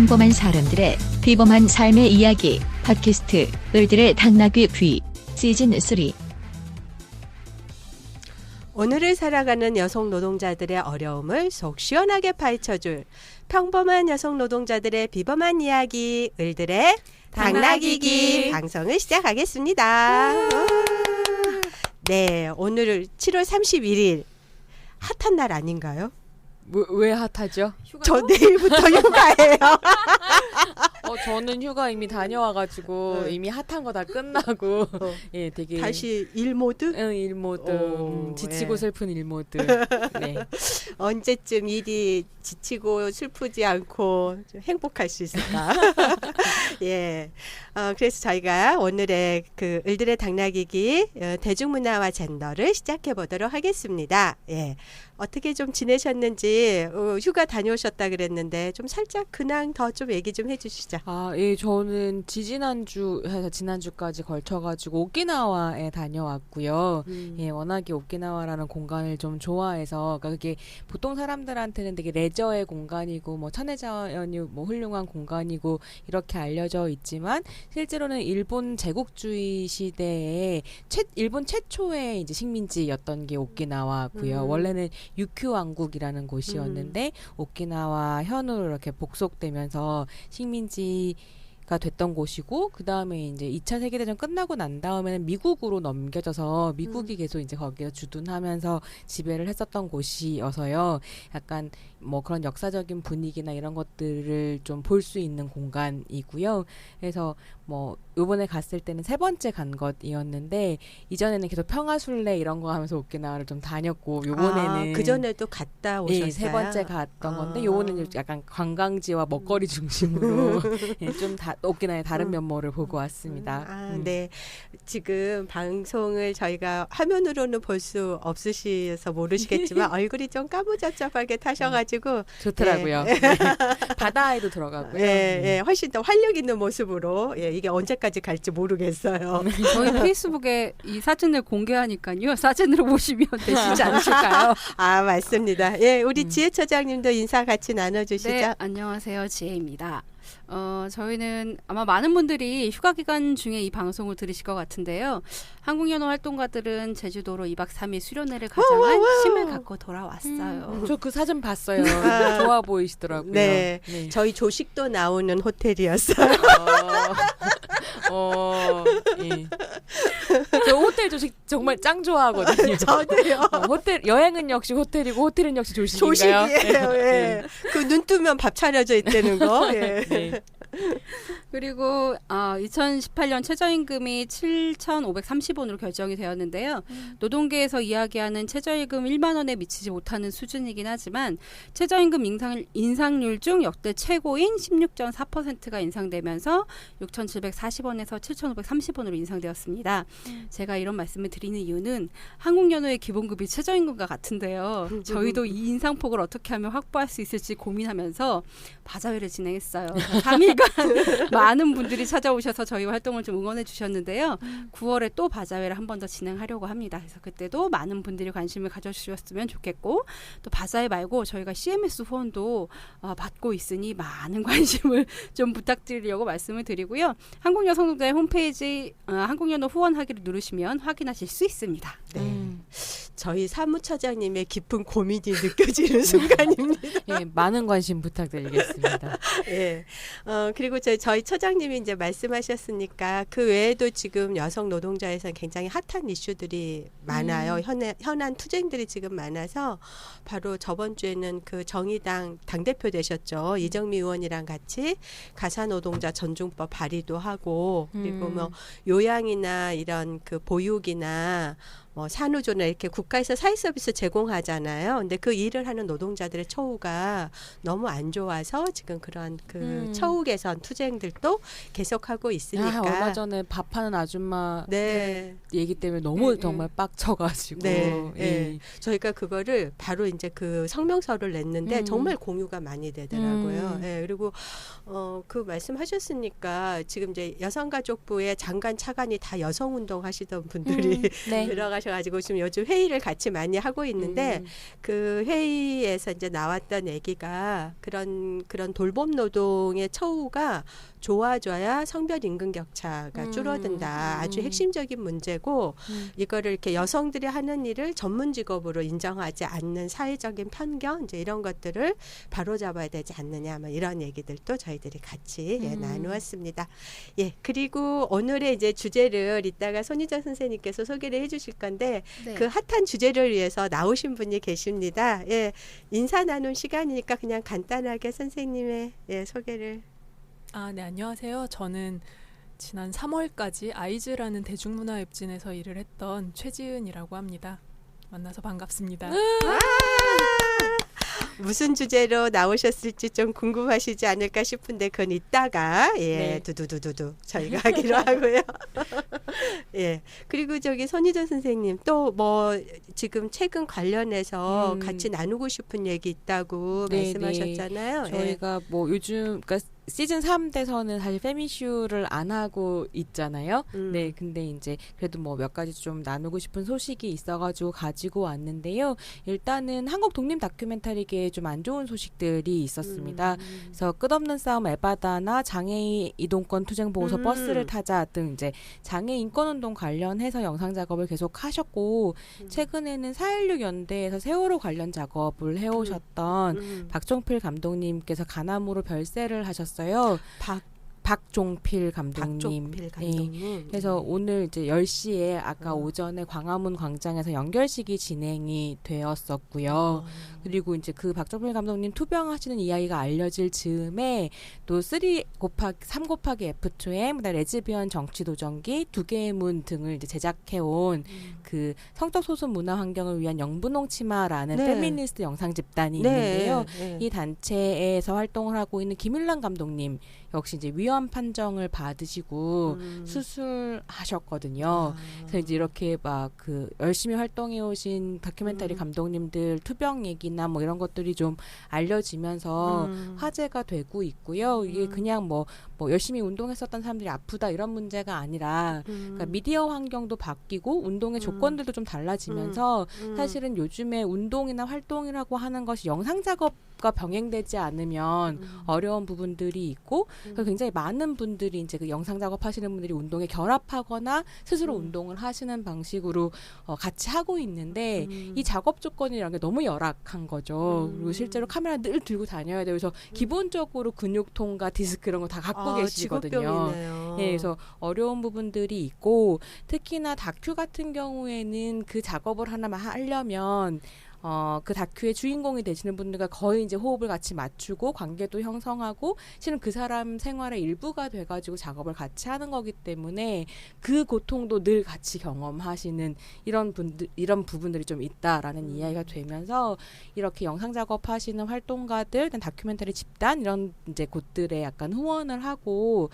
평범한 사람들의 비범한 삶의 이야기 팟캐스트 을들의 당나귀 귀 시즌 3. 오늘을 살아가는 여성 노동자들의 어려움을 속 시원하게 파헤쳐줄 평범한 여성 노동자들의 비범한 이야기 을들의 당나귀기 방송을 시작하겠습니다. 네, 오늘 7월 31일 핫한 날 아닌가요? 왜 핫하죠? 저 내일부터 휴가예요. 저는 휴가 이미 다녀와가지고 이미 핫한 거 다 끝나고 예, 되게 다시 일 모드? 응, 일 모드. 지치고 슬픈 일 모드. 네. 언제쯤 일이 지치고 슬프지 않고 좀 행복할 수 있을까? 예. 그래서 저희가 오늘의 그 을들의 당나귀기 대중문화와 젠더를 시작해 보도록 하겠습니다. 예. 어떻게 좀 지내셨는지 휴가 다녀오셨다 그랬는데 좀 살짝 근황 더 좀 얘기 좀 해주시죠. 예, 저는 지난주까지 걸쳐가지고 오키나와에 다녀왔고요. 예, 워낙에 오키나와라는 공간을 좀 좋아해서, 그러니까 그게 보통 사람들한테는 되게 레저의 공간이고, 뭐 천혜자연이 뭐 훌륭한 공간이고 이렇게 알려져 있지만 실제로는 일본 제국주의 시대에 일본 최초의 이제 식민지였던 게 오키나와고요. 원래는 유큐 왕국이라는 곳이었는데 오키나와 현으로 이렇게 복속되면서 식민지가 됐던 곳이고, 그 다음에 이제 2차 세계대전 끝나고 난 다음에는 미국으로 넘겨져서 미국이 계속 이제 거기서 주둔하면서 지배를 했었던 곳이어서요. 약간 뭐 그런 역사적인 분위기나 이런 것들을 좀 볼 수 있는 공간이고요. 그래서 뭐 요번에 갔을 때는 3번째 간 것이었는데, 이전에는 계속 평화순례 이런 거 하면서 오키나와를 좀 다녔고, 요번에는 그 전에도 갔다 오셨어요? 예, 3번째 갔던 건데, 요번에는 약간 관광지와 먹거리 중심으로 예, 좀 오키나와의 다른 면모를 보고 왔습니다. 네. 지금 방송을 저희가 화면으로는 볼 수 없으셔서 모르시겠지만 얼굴이 좀 까무잡잡하게 타셔가지고 좋더라고요. 네. 바다에도 들어가고요. 예, 훨씬 더 활력 있는 모습으로 이게 언제까지 갈지 모르겠어요. 저희 페이스북에 이 사진을 공개하니까요. 사진으로 보시면 되시지 않으실까요? 맞습니다. 예, 우리 지혜 처장님도 인사 같이 나눠주시죠. 네, 안녕하세요. 지혜입니다. 저희는 아마 많은 분들이 휴가 기간 중에 이 방송을 들으실 것 같은데요. 한국연어 활동가들은 제주도로 2박 3일 수련회를 가장한 힘을 갖고 돌아왔어요. 저 그 사진 봤어요. 좋아 보이시더라고요. 네. 저희 조식도 나오는 호텔이었어요. 예. 저 호텔 조식 정말 짱 좋아하거든요. 저도요. 여행은 역시 호텔이고 호텔은 역시 조식인가요? 조식이에요. 예. 그 눈 뜨면 밥 차려져 있다는 거. 예. 네. 그리고 2018년 최저임금이 7,530원으로 결정이 되었는데요. 노동계에서 이야기하는 최저임금 1만 원에 미치지 못하는 수준이긴 하지만 최저임금 인상률 중 역대 최고인 16.4%가 인상되면서 6,740원에서 7,530원으로 인상되었습니다. 제가 이런 말씀을 드리는 이유는 한국연어의 기본급이 최저임금과 같은데요. 저희도 이 인상폭을 어떻게 하면 확보할 수 있을지 고민하면서 바자회를 진행했어요. 3일간 많은 분들이 찾아오셔서 저희 활동을 좀 응원해 주셨는데요. 9월에 또 바자회를 한 번 더 진행하려고 합니다. 그래서 그때도 많은 분들이 관심을 가져주셨으면 좋겠고, 또 바자회 말고 저희가 CMS 후원도 받고 있으니 많은 관심을 좀 부탁드리려고 말씀을 드리고요. 한국여성노동자의 홈페이지 한국연어 후원하기를 누르시면 확인하실 수 있습니다. 네. 저희 사무처장님의 깊은 고민이 느껴지는 순간입니다. 예, 많은 관심 부탁드리겠습니다. 예. 그리고 저희 처장님이 이제 말씀하셨으니까 그 외에도 지금 여성 노동자에서는 굉장히 핫한 이슈들이 많아요. 현안 투쟁들이 지금 많아서 바로 저번 주에는 그 정의당 당대표 되셨죠. 이정미 의원이랑 같이 가사노동자 전중법 발의도 하고, 그리고 뭐 요양이나 이런 그 보육이나 뭐 산후조나 이렇게 국가에서 사회 서비스 제공하잖아요. 근데 그 일을 하는 노동자들의 처우가 너무 안 좋아서 지금 그러한 그 처우 개선 투쟁들도 계속하고 있으니까. 얼마 전에 밥하는 아줌마 네. 얘기 때문에 너무 정말 빡쳐가지고. 저희가 그거를 바로 이제 그 성명서를 냈는데 정말 공유가 많이 되더라고요. 그리고 그 말씀하셨으니까 지금 이제 여성가족부의 장관 차관이 다 여성운동 하시던 분들이 들어가 나가셔가지고 지금 요즘 회의를 같이 많이 하고 있는데 그 회의에서 이제 나왔던 얘기가 그런 돌봄 노동의 처우가 좋아져야 성별 임금 격차가 줄어든다. 아주 핵심적인 문제고 이거를 이렇게 여성들이 하는 일을 전문 직업으로 인정하지 않는 사회적인 편견 이제 이런 것들을 바로잡아야 되지 않느냐 뭐 이런 얘기들도 저희들이 같이 나누었습니다. 예, 그리고 오늘의 이제 주제를 이따가 손희정 선생님께서 소개를 해주실 건데 네. 그 핫한 주제를 위해서 나오신 분이 계십니다. 예, 인사 나눈 시간이니까 그냥 간단하게 선생님의 소개를. 네, 안녕하세요. 저는 지난 3월까지 아이즈라는 대중문화 웹진에서 일을 했던 최지은이라고 합니다. 만나서 반갑습니다. 무슨 주제로 나오셨을지 좀 궁금하시지 않을까 싶은데 그건 이따가 네. 두두두두두 저희가 하기로 하고요. 예. 그리고 저기 손희정 선생님 또 뭐 지금 최근 관련해서 같이 나누고 싶은 얘기 있다고 네, 말씀하셨잖아요. 네. 저희가 뭐 요즘 그러니까 시즌 3대서는 사실 페미쇼를 안 하고 있잖아요. 네, 근데 이제 그래도 뭐 몇 가지 좀 나누고 싶은 소식이 있어가지고 가지고 왔는데요. 일단은 한국 독립 다큐멘터리계에 좀 안 좋은 소식들이 있었습니다. 그래서 끝없는 싸움 에바다나 장애인 이동권 투쟁 보고서 버스를 타자 등 이제 장애 인권 운동 관련해서 영상 작업을 계속 하셨고 최근에는 4.16 연대에서 세월호 관련 작업을 해오셨던 박종필 감독님께서 가남으로 별세를 하셨어요. 박종필 감독님. 네. 그래서 오늘 이제 10시에 아까 오전에 광화문 광장에서 연결식이 진행이 되었었고요. 그리고 이제 그 박종필 감독님 투병하시는 이야기가 알려질 즈음에 또 3 곱하기 F2M, 그다음에 레즈비언 정치도전기, 두 개의 문 등을 이제 제작해온 그 성적 소수 문화 환경을 위한 영분홍 치마라는 페미니스트 영상 집단이 있는데요. 이 단체에서 활동을 하고 있는 김일란 감독님 역시 이제 위헌 판정을 받으시고 수술하셨거든요. 그래서 이제 이렇게 막 그 열심히 활동해 오신 다큐멘터리 감독님들 투병 얘기나 뭐 이런 것들이 좀 알려지면서 화제가 되고 있고요. 이게 그냥 뭐 열심히 운동했었던 사람들이 아프다 이런 문제가 아니라 그러니까 미디어 환경도 바뀌고 운동의 조건들도 좀 달라지면서 사실은 요즘에 운동이나 활동이라고 하는 것이 영상 작업과 병행되지 않으면 어려운 부분들이 있고 그래서 굉장히 많은 분들이 이제 그 영상 작업하시는 분들이 운동에 결합하거나 스스로 운동을 하시는 방식으로 같이 하고 있는데 이 작업 조건이라는 게 너무 열악한 거죠. 그리고 실제로 카메라 늘 들고 다녀야 돼요. 그래서 기본적으로 근육통과 디스크 이런 거 다 갖고 계시거든요. 직업병이네요. 예, 그래서 어려운 부분들이 있고 특히나 다큐 같은 경우에는 그 작업을 하나만 하려면 그 다큐의 주인공이 되시는 분들과 거의 이제 호흡을 같이 맞추고 관계도 형성하고 실은 그 사람 생활의 일부가 돼가지고 작업을 같이 하는 거기 때문에 그 고통도 늘 같이 경험하시는 이런 부분들이 좀 있다라는 이야기가 되면서 이렇게 영상 작업하시는 활동가들, 다큐멘터리 집단 이런 이제 곳들에 약간 후원을 하고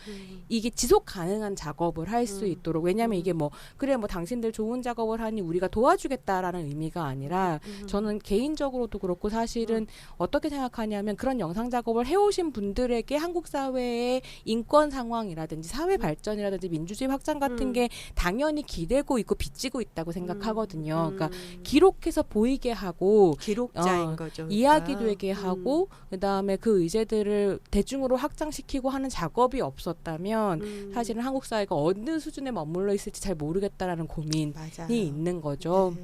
이게 지속 가능한 작업을 할 수 있도록 왜냐하면 이게 뭐 그래 뭐 당신들 좋은 작업을 하니 우리가 도와주겠다라는 의미가 아니라 저는 개인적으로도 그렇고 사실은 어떻게 생각하냐면 그런 영상 작업을 해오신 분들에게 한국 사회의 인권 상황이라든지 사회 발전이라든지 민주주의 확장 같은 게 당연히 기대고 있고 빚지고 있다고 생각하거든요. 그러니까 기록해서 보이게 하고 기록자인 거죠. 이야기 되게 하고 그다음에 그 의제들을 대중으로 확장시키고 하는 작업이 없었다면 사실은 한국 사회가 어느 수준에 머물러 있을지 잘 모르겠다라는 고민이 있는 거죠.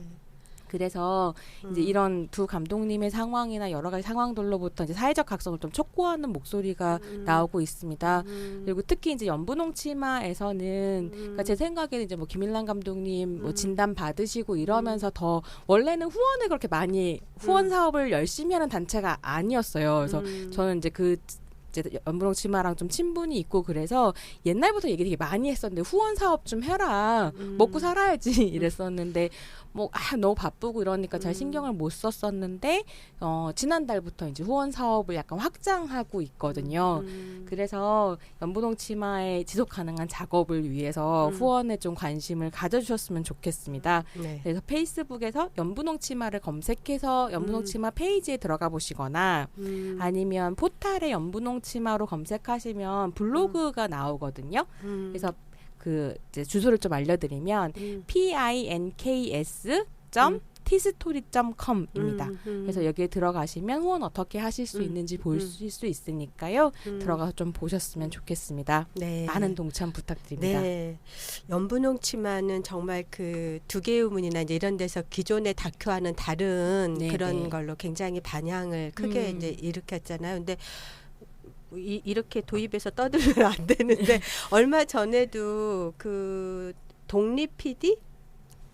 그래서 이제 이런 두 감독님의 상황이나 여러 가지 상황들로부터 이제 사회적 각성을 좀 촉구하는 목소리가 나오고 있습니다. 그리고 특히 이제 연분홍 치마에서는 그러니까 제 생각에는 이제 뭐 김일란 감독님 뭐 진단 받으시고 이러면서 더 원래는 후원을 그렇게 많이 후원 사업을 열심히 하는 단체가 아니었어요. 그래서 저는 이제 이제 연분홍 치마랑 좀 친분이 있고 그래서 옛날부터 얘기 되게 많이 했었는데 후원 사업 좀 해라 먹고 살아야지 이랬었는데 뭐 너무 바쁘고 이러니까 잘 신경을 못 썼었는데 지난달부터 이제 후원 사업을 약간 확장하고 있거든요. 그래서 연분홍 치마의 지속 가능한 작업을 위해서 후원에 좀 관심을 가져주셨으면 좋겠습니다. 그래서 페이스북에서 연분홍 치마를 검색해서 연분홍 치마 페이지에 들어가 보시거나 아니면 포탈에 연분홍 치마로 검색하시면 블로그가 나오거든요. 그래서 그 이제 주소를 좀 알려드리면 pinks.tstory.com입니다. 그래서 여기에 들어가시면 후원 어떻게 하실 수 있는지 보실 수 있으니까요. 들어가서 좀 보셨으면 좋겠습니다. 네. 많은 동참 부탁드립니다. 네. 연분홍 치마는 정말 그 두 개의 문이나 이제 이런 데서 기존의 다큐와는 다른 네, 그런 네. 걸로 굉장히 반향을 크게 이제 일으켰잖아요. 근데 이렇게 도입해서 떠들면 안 되는데 얼마 전에도 그 독립 PD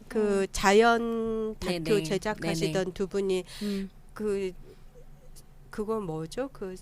그 자연 다큐 네네. 제작하시던 네네. 두 분이 그건 뭐죠? 그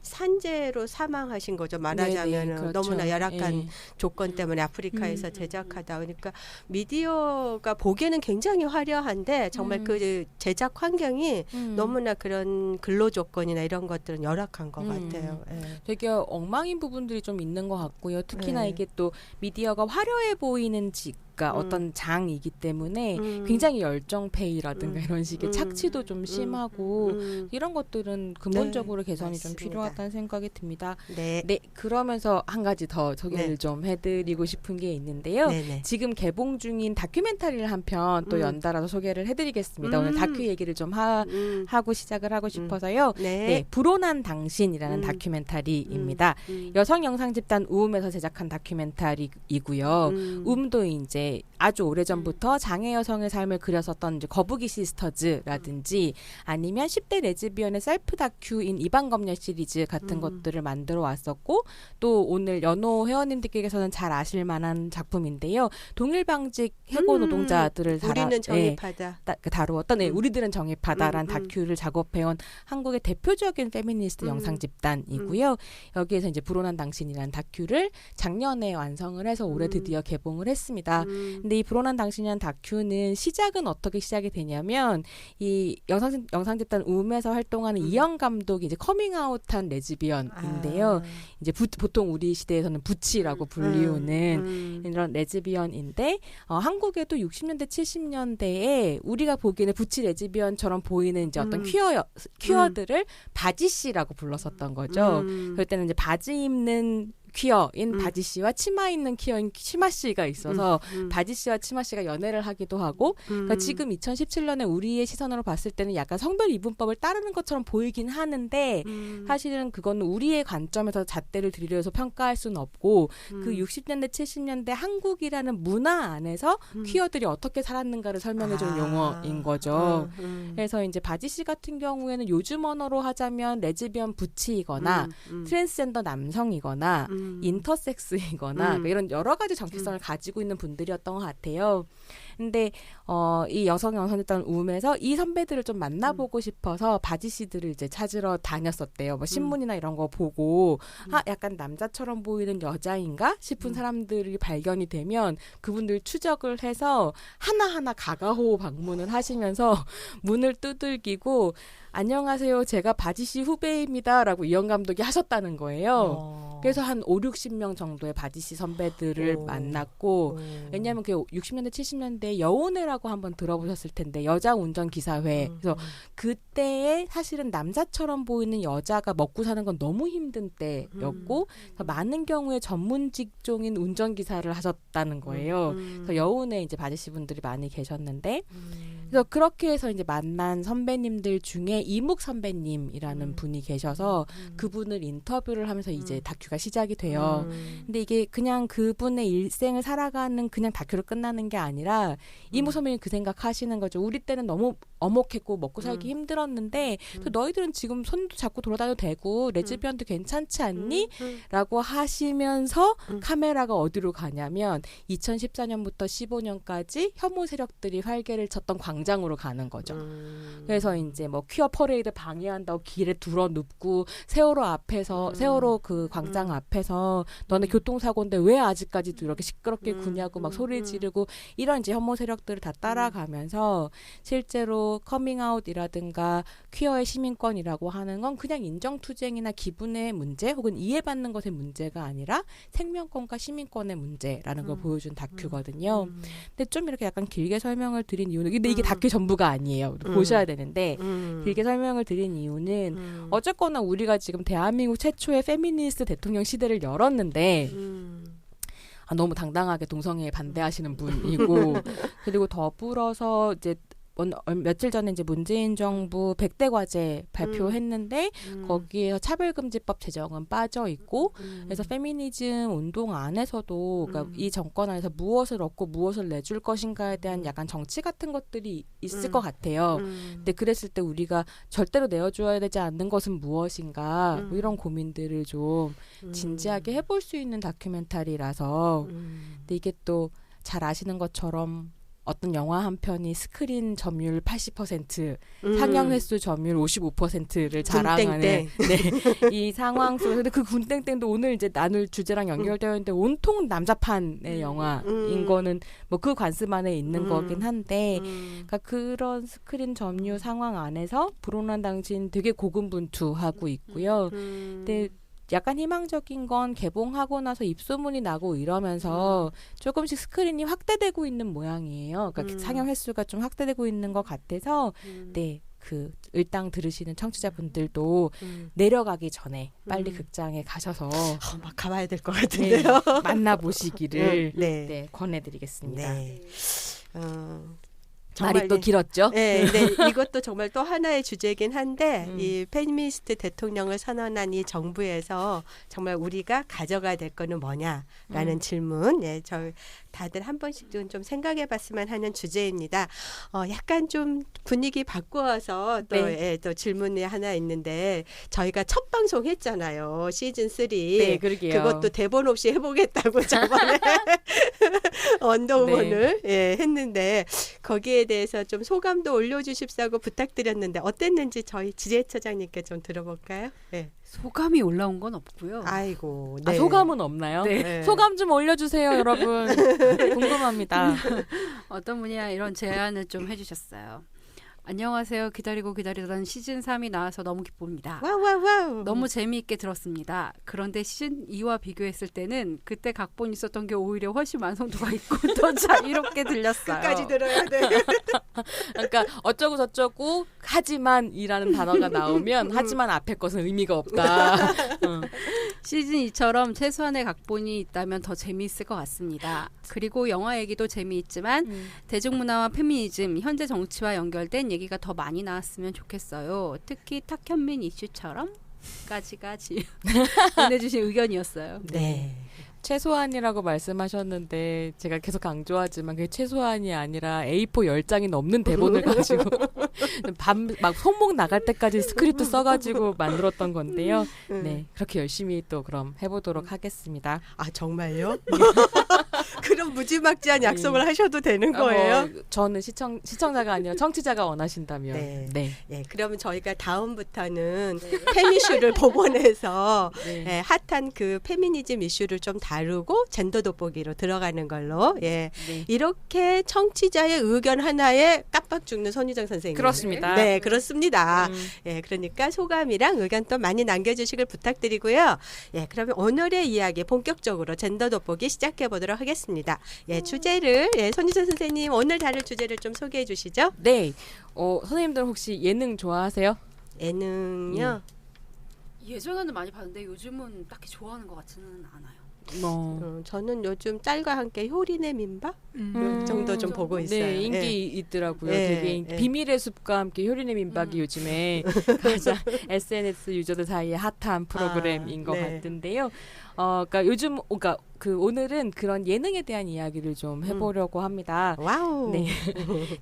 산재로 사망하신 거죠. 말하자면 네네, 그렇죠. 너무나 열악한 예. 조건 때문에 아프리카에서 제작하다 보니까 미디어가 보기에는 굉장히 화려한데 정말 그 제작 환경이 너무나 그런 근로 조건이나 이런 것들은 열악한 것 같아요. 예. 되게 엉망인 부분들이 좀 있는 것 같고요. 특히나 네. 이게 또 미디어가 화려해 보이는 그러니까 어떤 장이기 때문에 굉장히 열정페이라든가 이런 식의 착취도 좀 심하고 이런 것들은 근본적으로 개선이 좀 맞습니다. 필요하다는 생각이 듭니다. 네. 네, 그러면서 한 가지 더 소개를 네. 좀 해드리고 싶은 게 있는데요. 네네. 지금 개봉 중인 다큐멘터리를 한 편 또 연달아서 소개를 해드리겠습니다. 오늘 다큐 얘기를 좀 하고 시작을 하고 싶어서요. 네. 네, 불온한 당신이라는 다큐멘터리입니다. 여성 영상 집단 우음에서 제작한 다큐멘터리이고요. 우음도 이제 아주 오래전부터 장애 여성의 삶을 그렸었던 이제 거북이 시스터즈라든지 아니면 10대 레즈비언의 셀프 다큐인 이방검열 시리즈 같은 것들을 만들어 왔었고 또 오늘 연호 회원님들께서는 잘 아실 만한 작품인데요. 동일방직 해고 노동자들을 우리는 정의파다. 다루었던 우리들은 정의파다라는 다큐를 작업해온 한국의 대표적인 페미니스트 영상 집단이고요. 여기에서 이제 불온한 당신이라는 다큐를 작년에 완성을 해서 올해 드디어 개봉을 했습니다. 근데 이 불온한 당신이라는 다큐는 시작은 어떻게 시작이 되냐면 이 영상 집단 우음에서 활동하는 이영 감독이 이제 커밍아웃한 레즈비언인데요. 이제 보통 우리 시대에서는 부치라고 불리우는 이런 레즈비언인데 한국에도 60년대 70년대에 우리가 보기에는 부치 레즈비언처럼 보이는 이제 어떤 퀴어들을 바지씨라고 불렀었던 거죠. 그럴 때는 이제 바지 입는 퀴어인 바지 씨와 치마 입는 퀴어인 치마 씨가 있어서 바지 씨와 치마 씨가 연애를 하기도 하고 그러니까 지금 2017년에 우리의 시선으로 봤을 때는 약간 성별 이분법을 따르는 것처럼 보이긴 하는데 사실은 그거는 우리의 관점에서 잣대를 들이려서 평가할 수는 없고 그 60년대 70년대 한국이라는 문화 안에서 퀴어들이 어떻게 살았는가를 설명해주는 용어인 거죠. 그래서 이제 바지 씨 같은 경우에는 요즘 언어로 하자면 레즈비언 부치이거나 트랜스젠더 남성이거나 인터섹스이거나 그러니까 이런 여러 가지 정체성을 가지고 있는 분들이었던 것 같아요. 근데 이 여성 영상집단 우음에서 이 선배들을 좀 만나보고 싶어서 바지 씨들을 이제 찾으러 다녔었대요. 뭐 신문이나 이런 거 보고 약간 남자처럼 보이는 여자인가 싶은 사람들이 발견이 되면 그분들 추적을 해서 하나하나 가가호 방문을 하시면서 문을 두들기고 안녕하세요. 제가 바지 씨 후배입니다라고 이영 감독이 하셨다는 거예요. 그래서 한 5-60명 정도의 바지 씨 선배들을 만났고 왜냐하면 그 60년대 70년대 여운회라고 한번 들어보셨을 텐데 여자 운전기사회. 그래서 그때에 사실은 남자처럼 보이는 여자가 먹고 사는 건 너무 힘든 때였고 많은 경우에 전문 직종인 운전기사를 하셨다는 거예요. 그래서 여운회 이제 바지 씨 분들이 많이 계셨는데 그래서 그렇게 해서 이제 만난 선배님들 중에 이묵 선배님이라는 분이 계셔서 그분을 인터뷰를 하면서 이제 다큐가 시작이 돼요. 근데 이게 그냥 그분의 일생을 살아가는 그냥 다큐로 끝나는 게 아니라 이묵 선배님 그 생각하시는 거죠. 우리 때는 너무 어목했고 먹고 살기 힘들었는데 또 너희들은 지금 손도 잡고 돌아다녀도 되고 레즈비언도 괜찮지 않니? 라고 하시면서 카메라가 어디로 가냐면 2014년부터 15년까지 혐오 세력들이 활개를 쳤던 광장으로 가는 거죠. 그래서 이제 뭐 퀴어 퍼레이드 방해한다고 길에 둘러 눕고 세월호 그 광장 앞에서 너네 교통사고인데 왜 아직까지도 이렇게 시끄럽게 구냐고 막 소리 지르고 이런 이제 혐오 세력들을 다 따라가면서 실제로 커밍아웃이라든가 퀴어의 시민권이라고 하는 건 그냥 인정투쟁이나 기분의 문제 혹은 이해받는 것의 문제가 아니라 생명권과 시민권의 문제라는 걸 보여준 다큐거든요. 근데 좀 이렇게 약간 길게 설명을 드린 이유는 근데 이게 다큐 전부가 아니에요. 보셔야 되는데 길게 설명을 드린 이유는 어쨌거나 우리가 지금 대한민국 최초의 페미니스트 대통령 시대를 열었는데 너무 당당하게 동성애에 반대하시는 분이고 그리고 더불어서 이제 며칠 전에 이제 문재인 정부 100대 과제 발표했는데 거기에서 차별금지법 제정은 빠져 있고 그래서 페미니즘 운동 안에서도 그러니까 이 정권 안에서 무엇을 얻고 무엇을 내줄 것인가에 대한 약간 정치 같은 것들이 있을 것 같아요. 근데 그랬을 때 우리가 절대로 내어줘야 되지 않는 것은 무엇인가 뭐 이런 고민들을 좀 진지하게 해볼 수 있는 다큐멘터리라서 근데 이게 또 잘 아시는 것처럼 어떤 영화 한 편이 스크린 점유율 80%, 상영 횟수 점유율 55%를 자랑하는 네, 이 상황 속에서 근데 그 군땡땡도 오늘 이제 나눌 주제랑 연결되어 있는데 온통 남자판의 영화인 거는 뭐 그 관습 안에 있는 거긴 한데 그러니까 그런 스크린 점유 상황 안에서 불온한 당신 되게 고군분투하고 있고요. 근데 약간 희망적인 건 개봉하고 나서 입소문이 나고 이러면서 조금씩 스크린이 확대되고 있는 모양이에요. 그러니까 상영 횟수가 좀 확대되고 있는 것 같아서 네, 그 일당 들으시는 청취자분들도 내려가기 전에 빨리 극장에 가셔서 막 가봐야 될 것 같은데요. 네, 만나보시기를 네. 네, 권해드리겠습니다. 네. 말이 또 길었죠? 네, 네, 이것도 정말 또 하나의 주제이긴 한데 이 페미니스트 대통령을 선언한 이 정부에서 정말 우리가 가져가야 될 거는 뭐냐라는 질문, 예, 저 다들 한 번씩은 좀 생각해봤으면 하는 주제입니다. 약간 좀 분위기 바꾸어서 또, 네. 예, 또 질문이 하나 있는데 저희가 첫 방송 했잖아요, 시즌 3. 네, 그러게요. 그것도 대본 없이 해보겠다고 저번에 언더우먼을 네. 예, 했는데 거기에 대해서 좀 소감도 올려주십사고 부탁드렸는데 어땠는지 저희 지혜처장님께 좀 들어볼까요? 네. 소감이 올라온 건 없고요. 아이고, 아, 네. 소감은 없나요? 네. 소감 좀 올려주세요, 여러분. 궁금합니다. 어떤 분이 이런 제안을 좀 해주셨어요. 안녕하세요. 기다리고 기다리던 시즌 3이 나와서 너무 기쁩니다. 와우. 너무 재미있게 들었습니다. 그런데 시즌 2와 비교했을 때는 그때 각본이 있었던 게 오히려 훨씬 완성도가 있고 더 자유롭게 들렸어요. 끝까지 들어야 돼. 그러니까 어쩌고 저쩌고 하지만이라는 단어가 나오면 하지만 앞에 것은 의미가 없다. 시즌 2처럼 최소한의 각본이 있다면 더 재미있을 것 같습니다. 그리고 영화 얘기도 재미있지만 대중문화와 페미니즘, 현재 정치와 연결된 얘기가 더 많이 나왔으면 좋겠어요. 특히 탁현민 이슈처럼 까지가 보내주신 의견이었어요. 네. 최소한이라고 말씀하셨는데 제가 계속 강조하지만 그게 최소한이 아니라 A4 10장이 넘는 대본을 가지고 막 손목 나갈 때까지 스크립트 써가지고 만들었던 건데요. 네, 그렇게 열심히 또 그럼 해보도록 하겠습니다. 아, 정말요? 그럼 무지막지한 약속을 하셔도 되는 거예요? 저는 시청자가 아니라 청취자가 원하신다면. 네. 네. 예, 그러면 저희가 다음부터는 페미슈를 복원해서 네. 예, 핫한 그 페미니즘 이슈를 좀 다루고 젠더 돋보기로 들어가는 걸로 예. 네. 이렇게 청취자의 의견 하나에 깜빡 죽는 손희정 선생님. 그렇습니다. 네, 그렇습니다. 예, 그러니까 소감이랑 의견 또 많이 남겨주시길 부탁드리고요. 예, 그러면 오늘의 이야기 본격적으로 젠더 돋보기 시작해 보도록 하겠습니다. 예, 주제를 손희정 선생님 오늘 다룰 주제를 좀 소개해 주시죠. 네. 선생님들 혹시 예능 좋아하세요? 예능요. 예전에는 많이 봤는데 요즘은 딱히 좋아하는 것 같지는 않아요. 저는 요즘 딸과 함께 효린의 민박 정도 좀 보고 있어요. 네, 인기 예. 있더라고요. 예, 되게 예. 비밀의 숲과 함께 효린의 민박이 요즘에 가장 SNS 유저들 사이에 핫한 프로그램인 것 네. 같은데요. 그러니까 요즘, 그러니까 오늘은 그런 예능에 대한 이야기를 좀 해보려고 합니다. 와우. 네.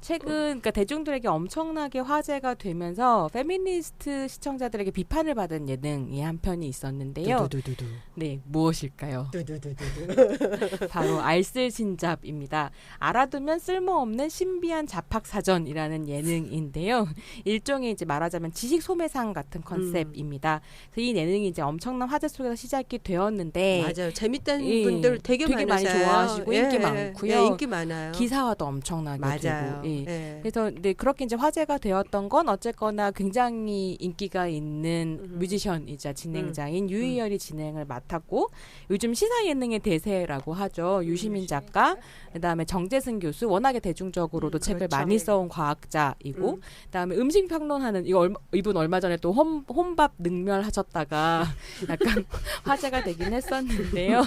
최근 그러니까 대중들에게 엄청나게 화제가 되면서 페미니스트 시청자들에게 비판을 받은 예능이 한 편이 있었는데요. 두두두두두. 네, 무엇일까요? 두두두두두. 바로 알쓸신잡입니다. 알아두면 쓸모없는 신비한 잡학사전이라는 예능인데요. 일종의 이제 말하자면 지식 소매상 같은 컨셉입니다. 그래서 이 예능이 이제 엄청난 화제 속에서 시작이 되었는데 맞아요. 재밌다는 예, 분들 되게 많이 많으세요. 좋아하시고 인기 많고요. 예, 인기 많아요. 기사화도 엄청나게 맞아요. 되고. 예. 예. 그래서 네, 그렇게 이제 화제가 되었던 건 어쨌거나 굉장히 인기가 있는 뮤지션이자 진행자인 유희열이 진행을 맡았고 요즘 시사 예능의 대세라고 하죠. 유시민 작가, 그다음에 정재승 교수, 워낙에 대중적으로도 책을 그렇죠. 많이 써온 과학자이고, 그다음에 음식 평론하는 이분 얼마 전에 또 혼밥 능멸 하셨다가 약간 화제가 되긴 했었는데요.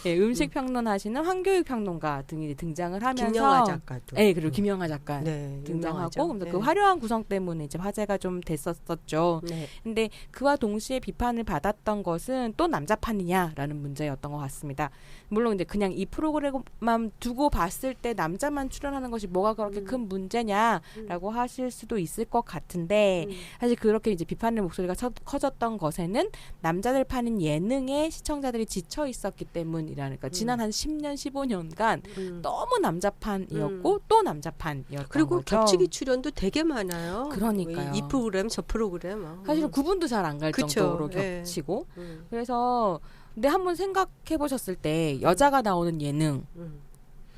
예, 음식 평론하시는 황교익 평론가 등이 등장을 하면서 김영하 작가도. 네, 그리고 김영하 작가 네, 등장하고 유명하죠. 그래서 네. 그 화려한 구성 때문에 이제 화제가 좀 됐었었죠. 네. 근데 그와 동시에 비판을 받았던 것은 또 남자판이냐라는 문제였던 것 같습니다. 물론 이제 그냥 이 프로그램만 두고 봤을 때 남자만 출연하는 것이 뭐가 그렇게 큰 문제냐라고 하실 수도 있을 것 같은데 사실 그렇게 이제 비판의 목소리가 커졌던 것에는 남자들 파는 예능에 시청자들이 지쳐 있었기 때문이라니까 그러니까 지난 한 10년, 15년간 너무 남자판이었고 또 남자판이었던 그리고 거죠. 겹치기 출연도 되게 많아요. 그러니까요. 이 프로그램 저 프로그램. 사실은 구분도 잘 안 갈 그쵸. 정도로 예. 겹치고 그래서 근데 한번 생각해 보셨을 때 여자가 나오는 예능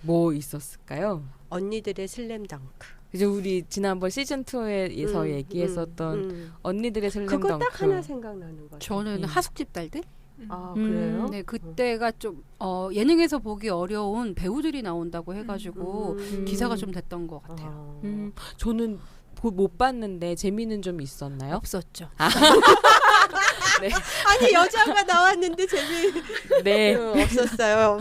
뭐 있었을까요? 언니들의 슬램덩크. 이제 우리 지난번 시즌 2에서 얘기했었던 언니들의 슬램덩크. 그거 딱 하나 생각나는 거죠. 저는 예. 하숙집 딸들. 아 그래요? 네, 그때가 좀 예능에서 보기 어려운 배우들이 나온다고 해가지고 기사가 좀 됐던 것 같아요. 저는 못 봤는데 재미는 좀 있었나요? 없었죠. 네. 아니 여자가 나왔는데 재미 네. 없었어요.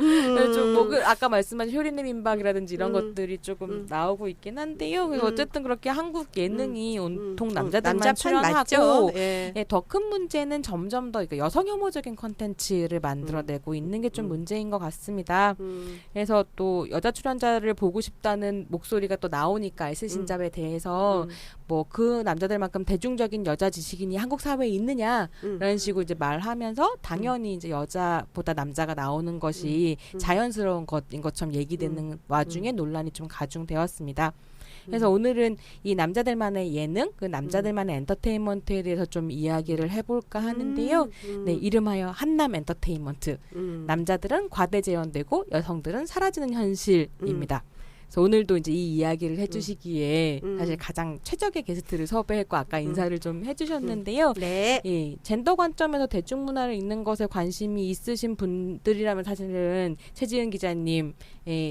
좀 아까 말씀하신 효리님 임박이라든지 이런 것들이 조금 나오고 있긴 한데요. 그래서 어쨌든 그렇게 한국 예능이 온통 남자들만 남자판 출연하고 맞죠? 예. 예, 더 큰 문제는 점점 더 그러니까 여성 혐오적인 콘텐츠를 만들어내고 있는 게 좀 문제인 것 같습니다. 그래서 또 여자 출연자를 보고 싶다는 목소리가 또 나오니까 S신잡에 대해서 뭐 그 남자들만큼 대중적인 여자 지식인이 한국 사회에 있느냐라는 식으로 이제 말하면서 당연히 이제 여자보다 남자가 나오는 것이 자연스러운 것인 것처럼 얘기되는 와중에 논란이 좀 가중되었습니다. 그래서 오늘은 이 남자들만의 예능, 그 남자들만의 엔터테인먼트에 대해서 좀 이야기를 해볼까 하는데요. 네, 이름하여 한남 엔터테인먼트. 남자들은 과대 재현되고 여성들은 사라지는 현실입니다. 그래서 오늘도 이제 이 이야기를 해주시기에 사실 가장 최적의 게스트를 섭외했고 아까 인사를 좀 해주셨는데요. 네. 예, 젠더 관점에서 대중문화를 읽는 것에 관심이 있으신 분들이라면 사실은 최지은 기자님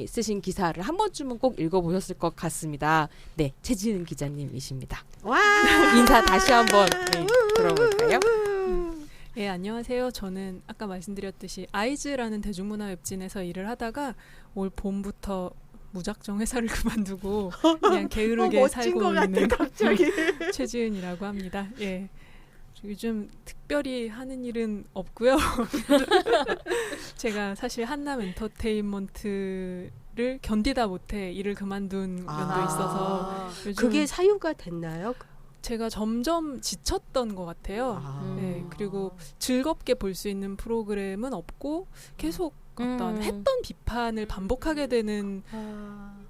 쓰신 기사를 한 번쯤은 꼭 읽어보셨을 것 같습니다. 네, 최지은 기자님이십니다. 와. 인사 다시 한번 들어볼까요? 예, 안녕하세요. 저는 아까 말씀드렸듯이 아이즈라는 대중문화 웹진에서 일을 하다가 올 봄부터 무작정 회사를 그만두고 그냥 게으르게 살고 있는 최지은이라고 합니다. 예. 요즘 특별히 하는 일은 없고요. 제가 사실 한남 엔터테인먼트를 견디다 못해 일을 그만둔 면도 있어서 요즘 그게 사유가 됐나요? 제가 점점 지쳤던 것 같아요. 네, 그리고 즐겁게 볼 수 있는 프로그램은 없고 계속 어떤 했던 비판을 반복하게 되는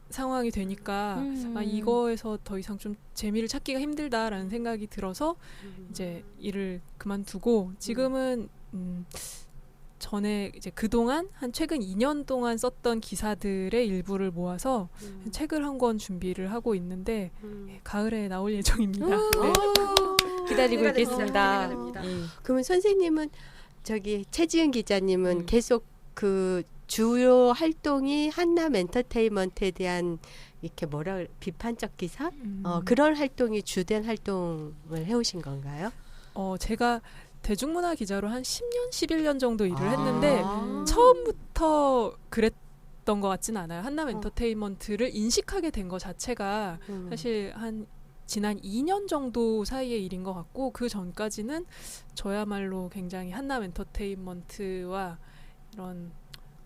상황이 되니까 이거에서 더 이상 좀 재미를 찾기가 힘들다라는 생각이 들어서 이제 일을 그만두고 지금은 전에 이제 그동안 한 최근 2년 동안 썼던 기사들의 일부를 모아서 책을 한 권 준비를 하고 있는데 가을에 나올 예정입니다. 네. 기다리고 있겠습니다. 그러면 선생님은 저기 최지은 기자님은 계속 그 주요 활동이 한남 엔터테인먼트에 대한 이렇게 비판적 기사 그런 활동이 주된 활동을 해오신 건가요? 제가 대중문화 기자로 한 10년, 11년 정도 일을 했는데 처음부터 그랬던 것 같진 않아요. 한남 엔터테인먼트를 인식하게 된 것 자체가 사실 한 지난 2년 정도 사이의 일인 것 같고 그 전까지는 저야말로 굉장히 한남 엔터테인먼트와 이런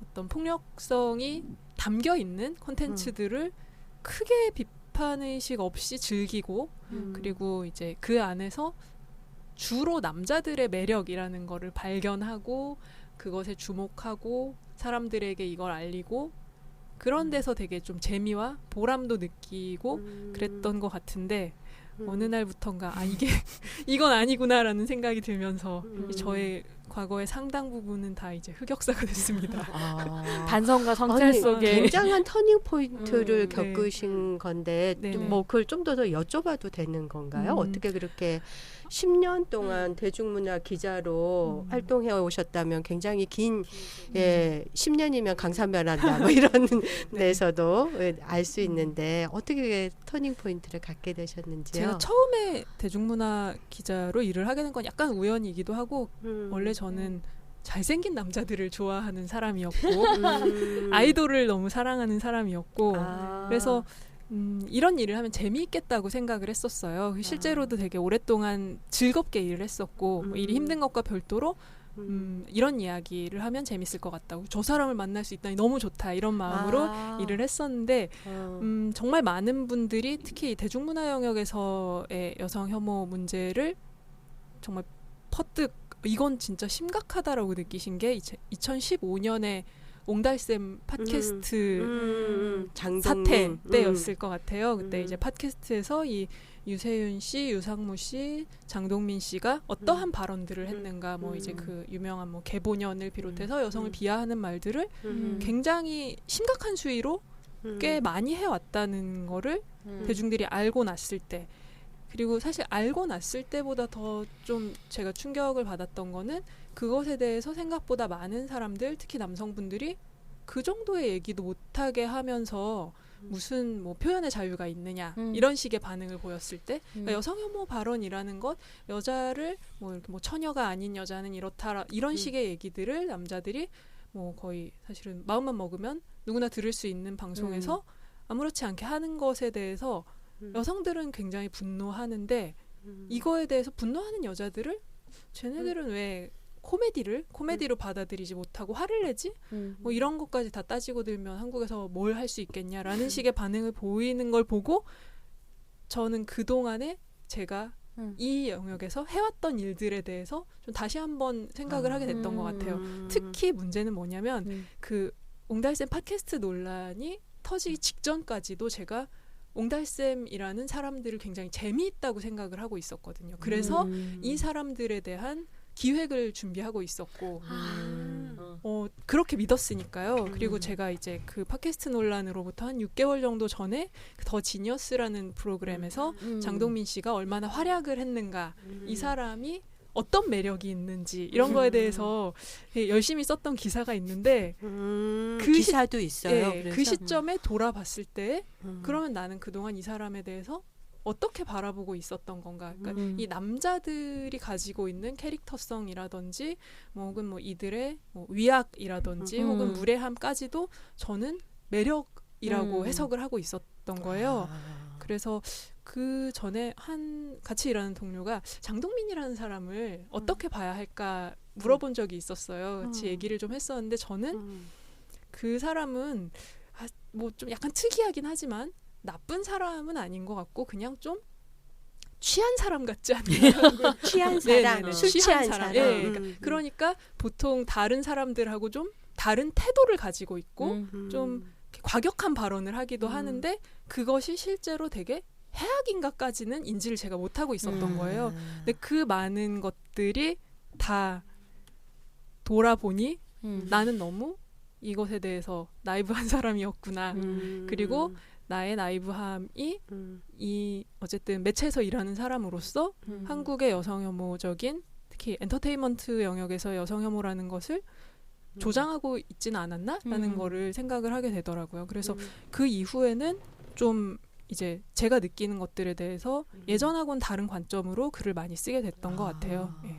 어떤 폭력성이 담겨 있는 콘텐츠들을 크게 비판의식 없이 즐기고 그리고 이제 그 안에서 주로 남자들의 매력이라는 거를 발견하고 그것에 주목하고 사람들에게 이걸 알리고 그런 데서 되게 좀 재미와 보람도 느끼고 그랬던 것 같은데 어느 날부턴가 이건 아니구나라는 생각이 들면서 저의 과거의 상당 부분은 다 이제 흑역사가 됐습니다. 반성과 성찰 속에 굉장한 터닝 포인트를 겪으신 건데 네네. 뭐 그걸 좀 더 여쭤봐도 되는 건가요? 어떻게 그렇게 10년 동안 대중문화 기자로 활동해 오셨다면 굉장히 긴 10년이면 강산변한다 뭐 이런 데서도 알 수 있는데 어떻게 터닝 포인트를 갖게 되셨는지요? 제가 처음에 대중문화 기자로 일을 하게 된 건 약간 우연이기도 하고 원래 저는 잘생긴 남자들을 좋아하는 사람이었고 아이돌을 너무 사랑하는 사람이었고 그래서 이런 일을 하면 재미있겠다고 생각을 했었어요. 실제로도 되게 오랫동안 즐겁게 일을 했었고 뭐 일이 힘든 것과 별도로 이런 이야기를 하면 재밌을 것 같다고 저 사람을 만날 수 있다니 너무 좋다 이런 마음으로 일을 했었는데 정말 많은 분들이 특히 대중문화 영역에서의 여성 혐오 문제를 정말 퍼뜩 이건 진짜 심각하다라고 느끼신 게 2015년에 옹달샘 팟캐스트 사태 때였을 것 같아요. 그때 이제 팟캐스트에서 이 유세윤 씨, 유상무 씨, 장동민 씨가 어떠한 발언들을 했는가, 뭐 이제 그 유명한 뭐 개보년을 비롯해서 여성을 비하하는 말들을 굉장히 심각한 수위로 꽤 많이 해왔다는 거를 대중들이 알고 났을 때, 그리고 사실 알고 났을 때보다 더 좀 제가 충격을 받았던 거는 그것에 대해서 생각보다 많은 사람들, 특히 남성분들이 그 정도의 얘기도 못하게 하면서 무슨 뭐 표현의 자유가 있느냐 이런 식의 반응을 보였을 때 그러니까 여성 혐오 발언이라는 것, 여자를 뭐 이렇게 뭐 처녀가 아닌 여자는 이렇다 이런 식의 얘기들을 남자들이 뭐 거의 사실은 마음만 먹으면 누구나 들을 수 있는 방송에서 아무렇지 않게 하는 것에 대해서 여성들은 굉장히 분노하는데 이거에 대해서 분노하는 여자들을 쟤네들은 왜 코미디로 받아들이지 못하고 화를 내지? 뭐 이런 것까지 다 따지고 들면 한국에서 뭘 할 수 있겠냐라는 식의 반응을 보이는 걸 보고 저는 그동안에 제가 이 영역에서 해왔던 일들에 대해서 좀 다시 한번 생각을 하게 됐던 것 같아요. 특히 문제는 뭐냐면 그 옹달샘 팟캐스트 논란이 터지기 직전까지도 제가 옹달샘이라는 사람들을 굉장히 재미있다고 생각을 하고 있었거든요. 그래서 이 사람들에 대한 기획을 준비하고 있었고 그렇게 믿었으니까요. 그리고 제가 이제 그 팟캐스트 논란으로부터 한 6개월 정도 전에 더 지니어스라는 프로그램에서 장동민 씨가 얼마나 활약을 했는가, 이 사람이 어떤 매력이 있는지 이런 거에 대해서 열심히 썼던 기사가 있는데 그 기사도 있어요. 예, 그 시점에 돌아봤을 때 그러면 나는 그동안 이 사람에 대해서 어떻게 바라보고 있었던 건가? 그러니까 이 남자들이 가지고 있는 캐릭터성이라든지 뭐 혹은 뭐 이들의 뭐 위약이라든지 혹은 무례함까지도 저는 매력이라고 해석을 하고 있었던 거예요. 그래서 그 전에 같이 일하는 동료가 장동민이라는 사람을 어떻게 봐야 할까 물어본 적이 있었어요. 같이 얘기를 좀 했었는데 저는 그 사람은 뭐 좀 약간 특이하긴 하지만 나쁜 사람은 아닌 것 같고 그냥 좀 취한 사람 같지 않나. 취한 사람, 술 취한 사람. 예, 그러니까 보통 다른 사람들하고 좀 다른 태도를 가지고 있고 좀 과격한 발언을 하기도 하는데 그것이 실제로 되게 해악인가까지는 인지를 제가 못하고 있었던 거예요. 근데 그 많은 것들이 다 돌아보니 나는 너무 이것에 대해서 나이브한 사람이었구나. 그리고 나의 나이브함이 이 어쨌든 매체에서 일하는 사람으로서 한국의 여성 혐오적인 특히 엔터테인먼트 영역에서 여성 혐오라는 것을 조장하고 있지는 않았나라는 거를 생각을 하게 되더라고요. 그래서 그 이후에는 좀 이제 제가 느끼는 것들에 대해서 예전하고는 다른 관점으로 글을 많이 쓰게 됐던 것 같아요. 예.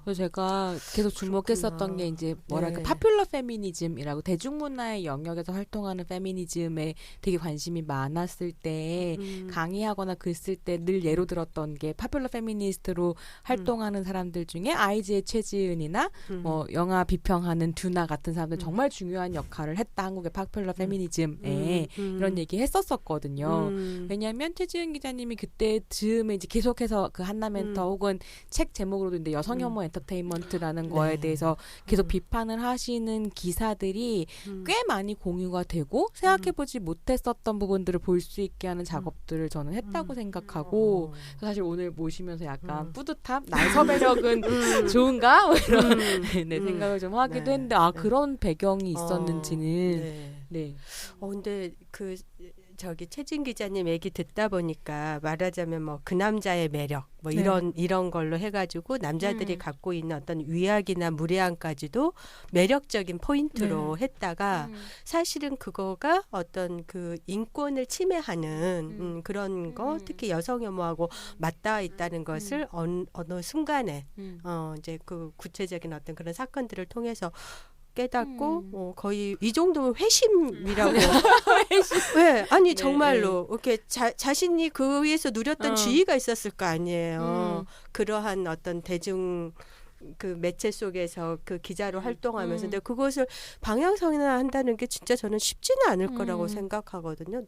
그래서 제가 계속 주목했었던 게 이제 뭐랄까 파퓰러 페미니즘이라고 대중문화의 영역에서 활동하는 페미니즘에 되게 관심이 많았을 때 강의하거나 글 쓸 때 늘 예로 들었던 게 파퓰러 페미니스트로 활동하는 사람들 중에 아이즈의 최지은이나 뭐 영화 비평하는 듀나 같은 사람들 정말 중요한 역할을 했다. 한국의 파퓰러 페미니즘에 이런 얘기 했었었거든요. 왜냐하면 최지은 기자님이 그때 즈음에 이제 계속해서 그 한나멘터 혹은 책 제목으로도 있는데 여성 혐오 엔터테인먼트라는 거에 대해서 계속 비판을 하시는 기사들이 꽤 많이 공유가 되고 생각해보지 못했었던 부분들을 볼 수 있게 하는 작업들을 저는 했다고 생각하고 사실 오늘 모시면서 약간 뿌듯함? 나의 섭외력은 좋은가? 뭐 이런 네, 생각을 좀 하기도 했는데 그런 배경이 있었는지는 근데 저기 최진 기자님 얘기 듣다 보니까 말하자면 뭐 그 남자의 매력 뭐 네. 이런 걸로 해가지고 남자들이 갖고 있는 어떤 위약이나 무례함까지도 매력적인 포인트로 했다가 사실은 그거가 어떤 그 인권을 침해하는 그런 거 특히 여성 혐오하고 맞닿아 있다는 것을 어느 순간에 이제 그 구체적인 어떤 그런 사건들을 통해서 깨닫고 거의 이 정도면 회심이라고. 네, 아니 정말로 이렇게 자신이 그 위에서 누렸던 지위가 있었을 거 아니에요. 그러한 어떤 대중 그 매체 속에서 그 기자로 활동하면서 근데 그것을 방향성이나 게 진짜 저는 쉽지는 않을 거라고 생각하거든요.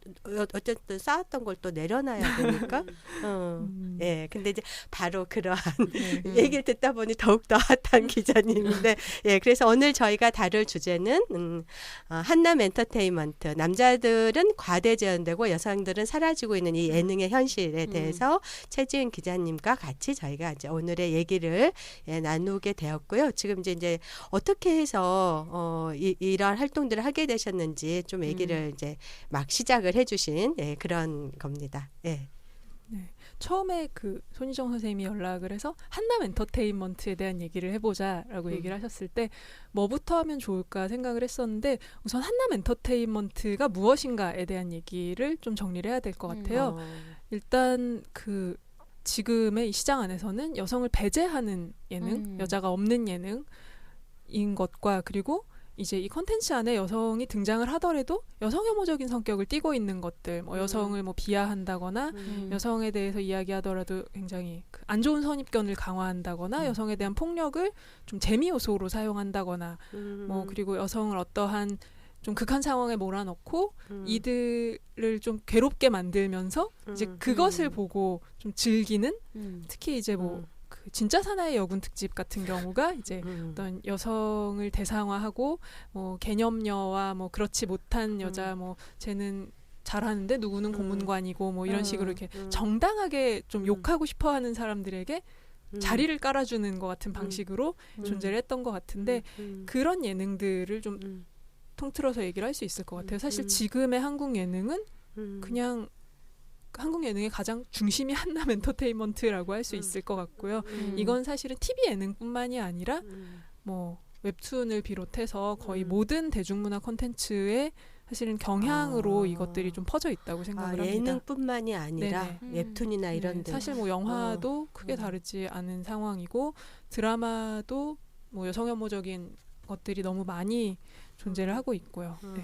어쨌든 쌓았던 걸 또 내려놔야 되니까. 예, 근데 이제 바로 그러한 얘기를 듣다 보니 더욱더 핫한 기자님인데, 예, 그래서 오늘 저희가 다룰 주제는 한남 엔터테인먼트. 남자들은 과대제한되고 여성들은 사라지고 있는 이 예능의 현실에 대해서 최지은 기자님과 같이 저희가 이제 오늘의 얘기를 나누게 되었고요. 지금 이제 어떻게 해서 이런 활동들을 하게 되셨는지 좀 얘기를 이제 막 시작을 해주신 그런 겁니다. 예. 네. 처음에 그 손희정 선생님이 연락을 해서 한남 엔터테인먼트에 대한 얘기를 해보자라고 얘기를 하셨을 때 뭐부터 하면 좋을까 생각을 했었는데 우선 한남 엔터테인먼트가 무엇인가에 대한 얘기를 좀 정리를 해야 될 것 같아요. 일단 그 지금의 이 시장 안에서는 여성을 배제하는 예능, 여자가 없는 예능인 것과 그리고 이제 이 컨텐츠 안에 여성이 등장을 하더라도 여성 혐오적인 성격을 띠고 있는 것들, 뭐 여성을 뭐 비하한다거나 여성에 대해서 이야기하더라도 굉장히 안 좋은 선입견을 강화한다거나 여성에 대한 폭력을 좀 재미 요소로 사용한다거나 뭐 그리고 여성을 어떠한 좀 극한 상황에 몰아넣고 이들을 좀 괴롭게 만들면서 이제 그것을 보고 좀 즐기는 특히 이제 뭐 그 진짜 사나이 여군 특집 같은 경우가 이제 어떤 여성을 대상화하고 뭐 개념녀와 뭐 그렇지 못한 여자 뭐 쟤는 잘하는데 누구는 고문관이고 뭐 이런 식으로 이렇게 정당하게 좀 욕하고 싶어하는 사람들에게 자리를 깔아주는 것 같은 방식으로 존재를 했던 것 같은데 그런 예능들을 좀 통틀어서 얘기를 할 수 있을 것 같아요. 사실 지금의 한국 예능은 그냥 한국 예능의 가장 중심이 한남 엔터테인먼트라고 할 수 있을 것 같고요. 이건 사실은 TV 예능뿐만이 아니라 뭐 웹툰을 비롯해서 거의 모든 대중문화 콘텐츠에 사실은 경향으로 이것들이 좀 퍼져 있다고 생각을 합니다. 예능뿐만이 아니라 웹툰이나 이런 데 사실 뭐 영화도 크게 다르지 않은 상황이고 드라마도 뭐 여성 혐오적인 것들이 너무 많이 존재를 하고 있고요. 네.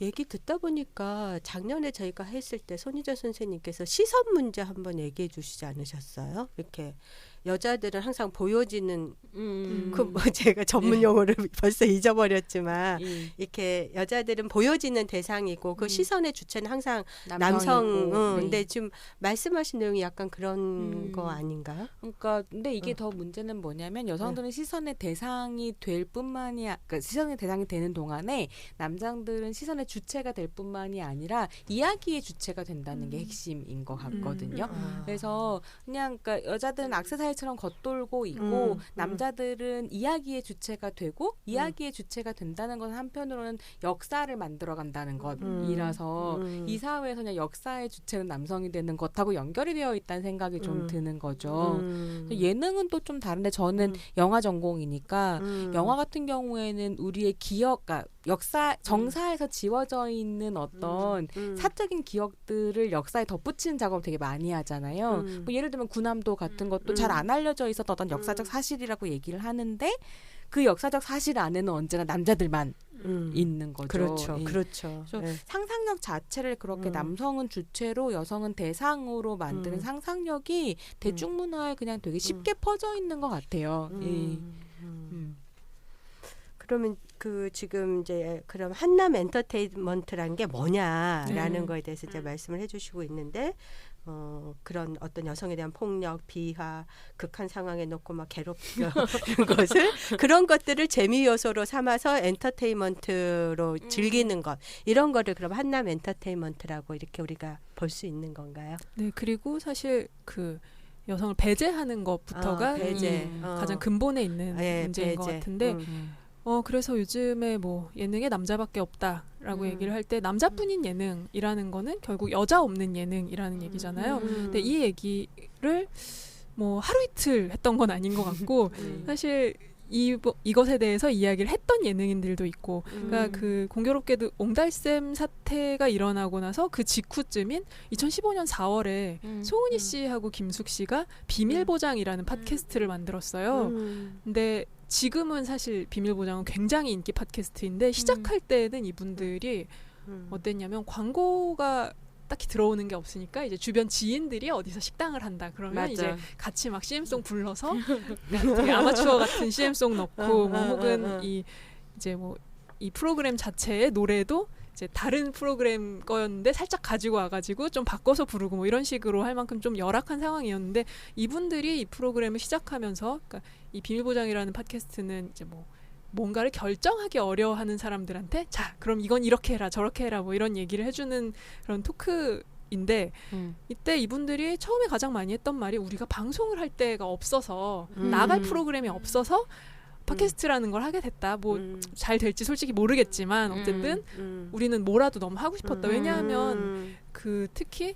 얘기 듣다 보니까 작년에 저희가 했을 때 손희정 선생님께서 시선 문제 한번 얘기해 주시지 않으셨어요? 이렇게 여자들은 항상 보여지는 그 뭐 제가 전문 용어를 벌써 잊어버렸지만 이렇게 여자들은 보여지는 대상이고 그 시선의 주체는 항상 남성. 근데 지금 말씀하신 내용이 약간 그런 거 아닌가요? 그러니까 근데 이게 더 문제는 뭐냐면 여성들은 시선의 대상이 될 뿐만이 그러니까 시선의 대상이 되는 동안에 남성들은 시선의 주체가 될 뿐만이 아니라 이야기의 주체가 된다는 게 핵심인 것 같거든요. 그래서 그냥 그러니까 여자들은 액세서리처럼 겉돌고 있고 남자들은 이야기의 주체가 되고 이야기의 주체가 된다는 건 한편으로는 역사를 만들어 간다는 것이라서 이 사회에서 그냥 역사의 주체는 남성이 되는 것하고 연결이 되어 있다는 생각이 좀 드는 거죠. 예능은 또 좀 다른데 저는 영화 전공이니까 영화 같은 경우에는 우리의 기억, 그러니까 역사 정사에서 지워져 있는 어떤 사적인 기억들을 역사에 덧붙이는 작업을 되게 많이 하잖아요. 뭐 예를 들면 군함도 같은 것도 잘 안 알려져 있었던 어떤 역사적 사실이라고 얘기를 하는데 그 역사적 사실 안에는 언제나 남자들만 있는 거죠. 그렇죠. 예. 그렇죠. 네. 상상력 자체를 그렇게 남성은 주체로 여성은 대상으로 만드는 상상력이 대중문화에 그냥 되게 쉽게 퍼져 있는 것 같아요. 그러면 그 지금 이제 그럼 한남 엔터테인먼트라는 게 뭐냐라는 거에 대해서 이제 말씀을 해주시고 있는데 그런 어떤 여성에 대한 폭력, 비하, 극한 상황에 놓고 막 괴롭히는 것을 그런 것들을 재미 요소로 삼아서 엔터테인먼트로 즐기는 것 이런 거를 그럼 한남 엔터테인먼트라고 이렇게 우리가 볼 수 있는 건가요? 네, 그리고 사실 그 여성을 배제하는 것부터가 가장 근본에 있는 문제인 것 같은데 그래서 요즘에 뭐 예능에 남자밖에 없다 라고 얘기를 할 때 남자뿐인 예능이라는 거는 결국 여자 없는 예능이라는 얘기잖아요. 근데 이 얘기를 뭐 하루 이틀 했던 건 아닌 것 같고 사실 이것에 대해서 이야기를 했던 예능인들도 있고 그러니까 그 공교롭게도 옹달샘 사태가 일어나고 나서 그 직후쯤인 2015년 4월에 송은이 씨하고 김숙 씨가 비밀보장이라는 팟캐스트를 만들었어요. 근데 지금은 사실 비밀보장은 굉장히 인기 팟캐스트인데 시작할 때는 이분들이 어땠냐면 광고가 딱히 들어오는 게 없으니까 이제 주변 지인들이 어디서 식당을 한다 그러면 맞아. 이제 같이 막 CM송 불러서 되게 아마추어 같은 CM송 넣고 뭐 혹은 이제 뭐 이 프로그램 자체의 노래도 이제 다른 프로그램 거였는데 살짝 가지고 와가지고 좀 바꿔서 부르고 뭐 이런 식으로 할 만큼 좀 열악한 상황이었는데 이분들이 이 프로그램을 시작하면서 그러니까 이 비밀보장이라는 팟캐스트는 이제 뭐 뭔가를 결정하기 어려워하는 사람들한테 자 그럼 이건 이렇게 해라 저렇게 해라 뭐 이런 얘기를 해주는 그런 토크인데 이때 이분들이 처음에 가장 많이 했던 말이 우리가 방송을 할 데가 없어서 나갈 프로그램이 없어서 팟캐스트라는 걸 하게 됐다. 뭐 잘 될지 솔직히 모르겠지만 어쨌든 우리는 뭐라도 너무 하고 싶었다. 왜냐하면 그 특히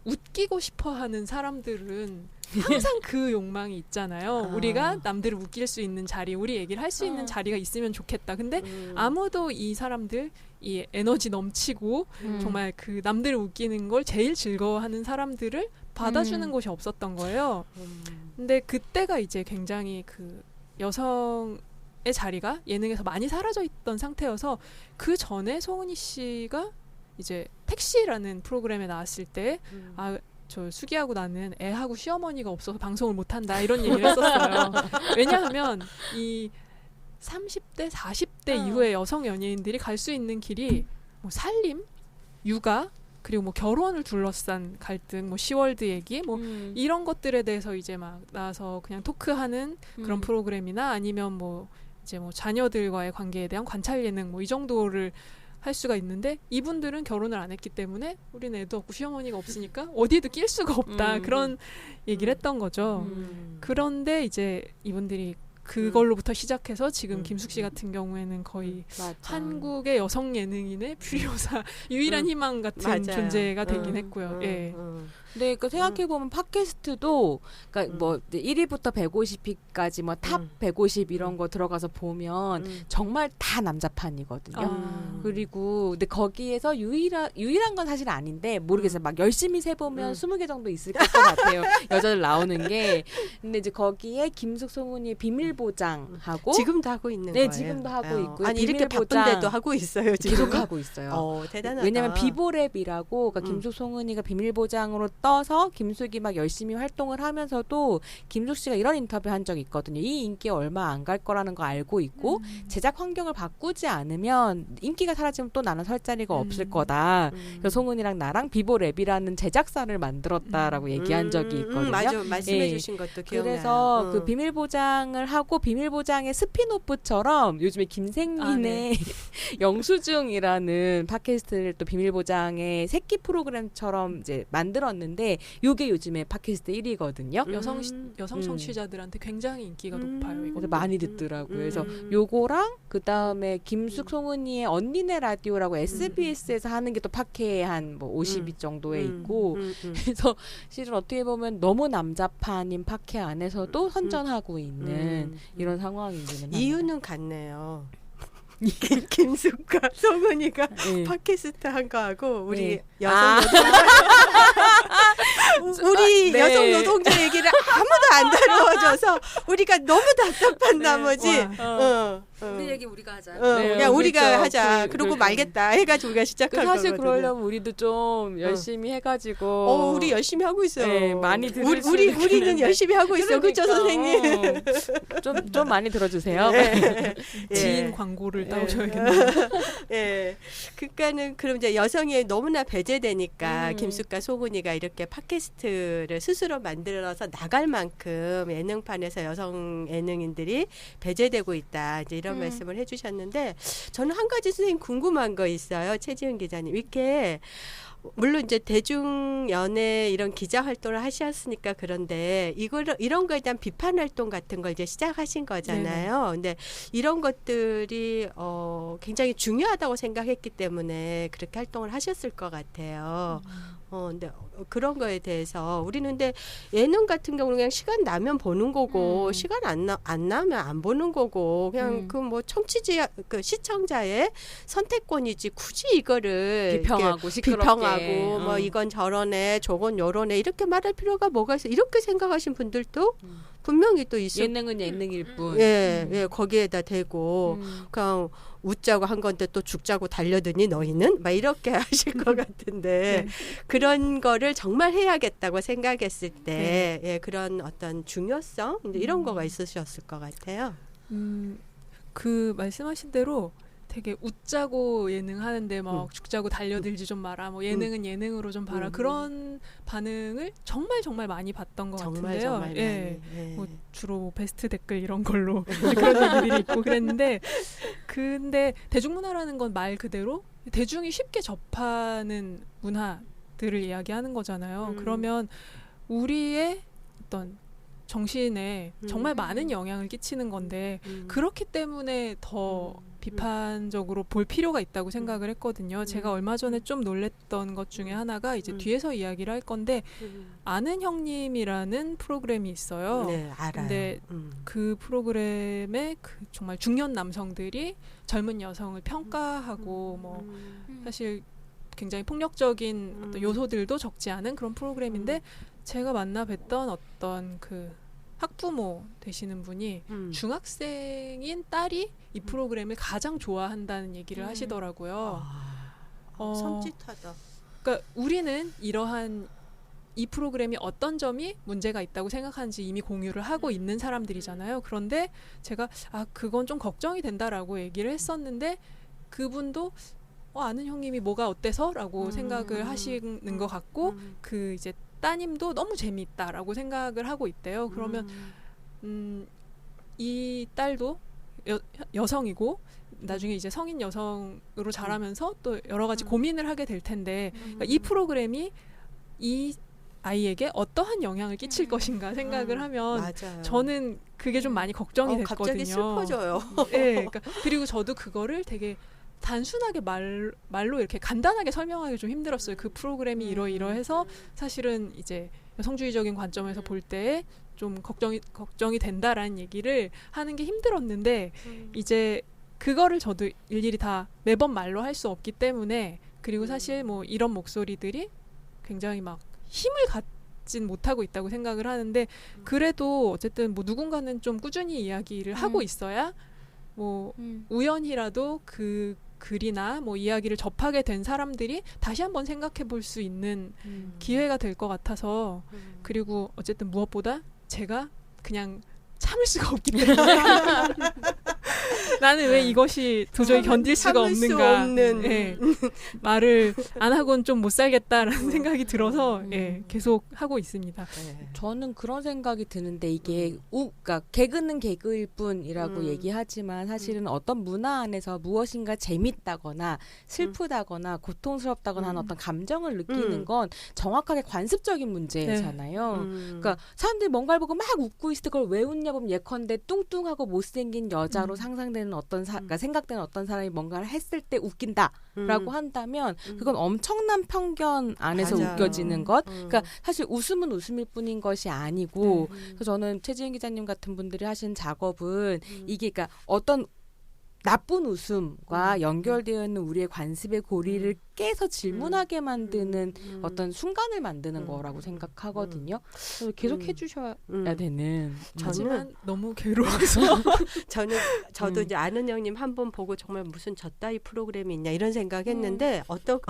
웃기고 싶어하는 사람들은 항상 그 욕망이 있잖아요. 우리가 남들을 웃길 수 있는 자리, 우리 얘기를 할 수 있는 자리가 있으면 좋겠다. 근데 아무도 이 사람들, 이 에너지 넘치고 정말 그 남들을 웃기는 걸 제일 즐거워하는 사람들을 받아주는 곳이 없었던 거예요. 근데 그때가 이제 굉장히 그 여성의 자리가 예능에서 많이 사라져 있던 상태여서 그 전에 송은이 씨가 이제 택시라는 프로그램에 나왔을 때 저 수기하고 나는 애하고 시어머니가 없어서 방송을 못한다 이런 얘기를 했었어요. 왜냐하면 이 30대, 40대 이후의 여성 연예인들이 갈 수 있는 길이 뭐 살림, 육아, 그리고 뭐 결혼을 둘러싼 갈등, 뭐 시월드 얘기, 뭐 이런 것들에 대해서 이제 막 나와서 그냥 토크하는 그런 프로그램이나 아니면 뭐 이제 뭐 자녀들과의 관계에 대한 관찰 예능 뭐 이 정도를 할 수가 있는데 이분들은 결혼을 안 했기 때문에 우리는 애도 없고 시어머니가 없으니까 어디에도 낄 수가 없다 그런 얘기를 했던 거죠. 그런데 이제 이분들이 그걸로부터 시작해서 지금 김숙 씨 같은 경우에는 거의 한국의 여성 예능인의 퓨리오사 유일한 희망 같은 맞아요. 존재가 되긴 했고요. 예. 네, 그 생각해 보면 팟캐스트도 그러니까 뭐 1위부터 150위까지 뭐 탑 150 이런 거 들어가서 보면 정말 다 남자판이거든요. 그리고 근데 거기에서 유일한 건 사실 아닌데 모르겠어요. 막 열심히 세 보면 20개 정도 있을 것 같아요. 여자들 나오는 게. 근데 이제 거기에 김숙 송은이의 비밀보장하고 지금도 하고 있는 네, 거예요. 지금도 하고 있고요. 아니 이렇게 비밀보장 바쁜데도 하고 있어요. 지금. 계속 하고 있어요. 대단하다. 왜냐면 비보랩이라고 그러니까 김숙 송은이가 비밀보장으로 떠서 김숙이 막 열심히 활동을 하면서도 김숙 씨가 이런 인터뷰 한 적이 있거든요. 이 인기 얼마 안 갈 거라는 거 알고 있고 제작 환경을 바꾸지 않으면 인기가 사라지면 또 나는 설 자리가 없을 거다. 그래서 송은이랑 나랑 비보랩이라는 제작사를 만들었다라고 얘기한 적이 있거든요. 맞아, 말씀해 예. 주신 것도 기억나요. 그래서 그 비밀보장을 하고 비밀보장의 스피노프처럼 요즘에 김생민의 영수증이라는 팟캐스트를 또 비밀보장의 새끼 프로그램처럼 이제 만들었는데 요게 요즘에 팟캐스트 1위거든요. 여성 청취자들한테 굉장히 인기가 높아요. 이거 그래서 많이 듣더라고요. 그래서 요거랑 그 다음에 김숙 송은이의 언니네 라디오라고 SBS에서 하는 게 또 팟캐에 한 뭐 50위 정도에 있고 그래서 실은 어떻게 보면 너무 남자판인 팟캐 안에서도 선전하고 있는 이런 상황이기는 이유는 같네요. 김숙과 송은이가 팟캐스트 한 거하고 우리 여성 우리 여성 노동자 얘기를 아무도 안 다뤄줘서 우리가 너무 답답한 나머지 우리 얘기 우리가 하자. 그냥 우리가 그렇죠. 하자. 그러고 말겠다 해가지고 우리가 시작한 사실 거거든요. 그러려면 우리도 좀 열심히 해가지고 우리 열심히 하고 있어요. 네, 많이 들으시면 우리는 열심히 하고 있어요. 그렇죠, 선생님? 좀 많이 들어주세요. 지인 광고를 따오셔야겠네요. 예. 그러니까는 그럼 이제 여성이 너무나 배제되니까 김숙과 송은이가 이렇게 팟캐스트를 스스로 만들어서 나갈 만큼 예능판에서 여성 예능인들이 배제되고 있다. 이제 이런 말씀을 해주셨는데 저는 한 가지 선생님 궁금한 거 있어요. 최지은 기자님. 이렇게 물론 이제 대중 연예 이런 기자 활동을 하셨으니까 그런데 이런 거에 대한 비판 활동 같은 걸 이제 시작하신 거잖아요. 근데 이런 것들이 굉장히 중요하다고 생각했기 때문에 그렇게 활동을 하셨을 것 같아요. 근데 그런 거에 대해서 우리는 근데 예능 같은 경우는 그냥 시간 나면 보는 거고 시간 안 나면 안 보는 거고 그냥 그 뭐 그 시청자의 선택권이지 굳이 이거를 비평하고 시끄럽게 비평하고 뭐 이건 저러네 저건 요러네 이렇게 말할 필요가 뭐가 있어 이렇게 생각하신 분들도 분명히 또 있을 예능은 예능일 뿐. 예, 거기에다 대고 그냥 웃자고 한 건데 또 죽자고 달려드니 너희는 막 이렇게 하실 것 같은데 그런 거를 정말 해야겠다고 생각했을 때 예, 그런 어떤 중요성 이제 이런 거가 있으셨을 것 같아요. 그 말씀하신 대로 되게 웃자고 예능 하는데 막 죽자고 달려들지 좀 마라. 뭐 예능은 예능으로 좀 봐라. 그런 반응을 정말 많이 봤던 것 같은데요. 정말 예. 많이. 뭐 주로 베스트 댓글 이런 걸로 그런 얘기들이 있고 그랬는데 근데 대중문화라는 건 말 그대로 대중이 쉽게 접하는 문화들을 이야기하는 거잖아요. 그러면 우리의 어떤 정신에 정말 많은 영향을 끼치는 건데 그렇기 때문에 더 비판적으로 볼 필요가 있다고 생각을 했거든요. 제가 얼마 전에 좀 놀랬던 것 중에 하나가 이제 뒤에서 이야기를 할 건데 아는 형님이라는 프로그램이 있어요. 네, 알아요. 근데 그 프로그램에 그 정말 중년 남성들이 젊은 여성을 평가하고 뭐 사실 굉장히 폭력적인 어떤 요소들도 적지 않은 그런 프로그램인데 제가 만나 뵀던 어떤 그 학부모 되시는 분이 중학생인 딸이 이 프로그램을 가장 좋아한다는 얘기를 하시더라고요. 섬찟하다. 그러니까 우리는 이러한 이 프로그램이 어떤 점이 문제가 있다고 생각하는지 이미 공유를 하고 있는 사람들이잖아요. 그런데 제가 그건 좀 걱정이 된다라고 얘기를 했었는데 그분도 아는 형님이 뭐가 어때서? 라고 생각을 하시는 것 같고 그 이제 따님도 너무 재미있다라고 생각을 하고 있대요. 그러면 이 딸도 여성이고 나중에 이제 성인 여성으로 자라면서 또 여러 가지 고민을 하게 될 텐데 그러니까 이 프로그램이 이 아이에게 어떠한 영향을 끼칠 것인가 생각을 하면 맞아요. 저는 그게 좀 많이 걱정이 됐거든요. 갑자기 슬퍼져요. 네, 그러니까 그리고 저도 그거를 되게 단순하게 말로 이렇게 간단하게 설명하기 좀 힘들었어요. 그 프로그램이 이러이러해서 사실은 이제 여성주의적인 관점에서 볼 때 좀 걱정이 된다라는 얘기를 하는 게 힘들었는데 이제 그거를 저도 일일이 다 매번 말로 할 수 없기 때문에 그리고 사실 뭐 이런 목소리들이 굉장히 막 힘을 갖진 못하고 있다고 생각을 하는데 그래도 어쨌든 뭐 누군가는 좀 꾸준히 이야기를 하고 있어야 뭐 우연히라도 그 글이나 뭐 이야기를 접하게 된 사람들이 다시 한번 생각해 볼 수 있는 기회가 될 것 같아서 그리고 어쨌든 무엇보다 제가 그냥 참을 수가 없기 때문에 나는 왜 이것이 도저히 견딜 수가 참을 수 없는가 없는. 예, 말을 안 하고는 좀 못 살겠다라는 생각이 들어서 예, 계속 하고 있습니다. 저는 그런 생각이 드는데 이게 그러니까 개그는 개그일 뿐이라고 얘기하지만 사실은 어떤 문화 안에서 무엇인가 재밌다거나 슬프다거나 고통스럽다거나 하는 어떤 감정을 느끼는 건 정확하게 관습적인 문제잖아요. 그러니까 사람들이 뭔가를 보고 막 웃고 있을 때 그걸 왜 웃냐 보면 예컨대 뚱뚱하고 못생긴 여자로 상상되는 그러니까 생각되는 어떤 사람이 뭔가를 했을 때 웃긴다라고 한다면 그건 엄청난 편견 안에서 맞아요. 웃겨지는 것. 그러니까 사실 웃음은 웃음일 뿐인 것이 아니고 그래서 저는 최지은 기자님 같은 분들이 하신 작업은 이게 그러니까 어떤 나쁜 웃음과 연결되어 있는 우리의 관습의 고리를 깨서 질문하게 만드는 어떤 순간을 만드는 거라고 생각하거든요. 그래서 계속 해주셔야 되는. 하지만 너무 괴로워서 저도 이제 아는 형님 한 번 보고 정말 무슨 저 따위 프로그램이 있냐 이런 생각했는데 어떤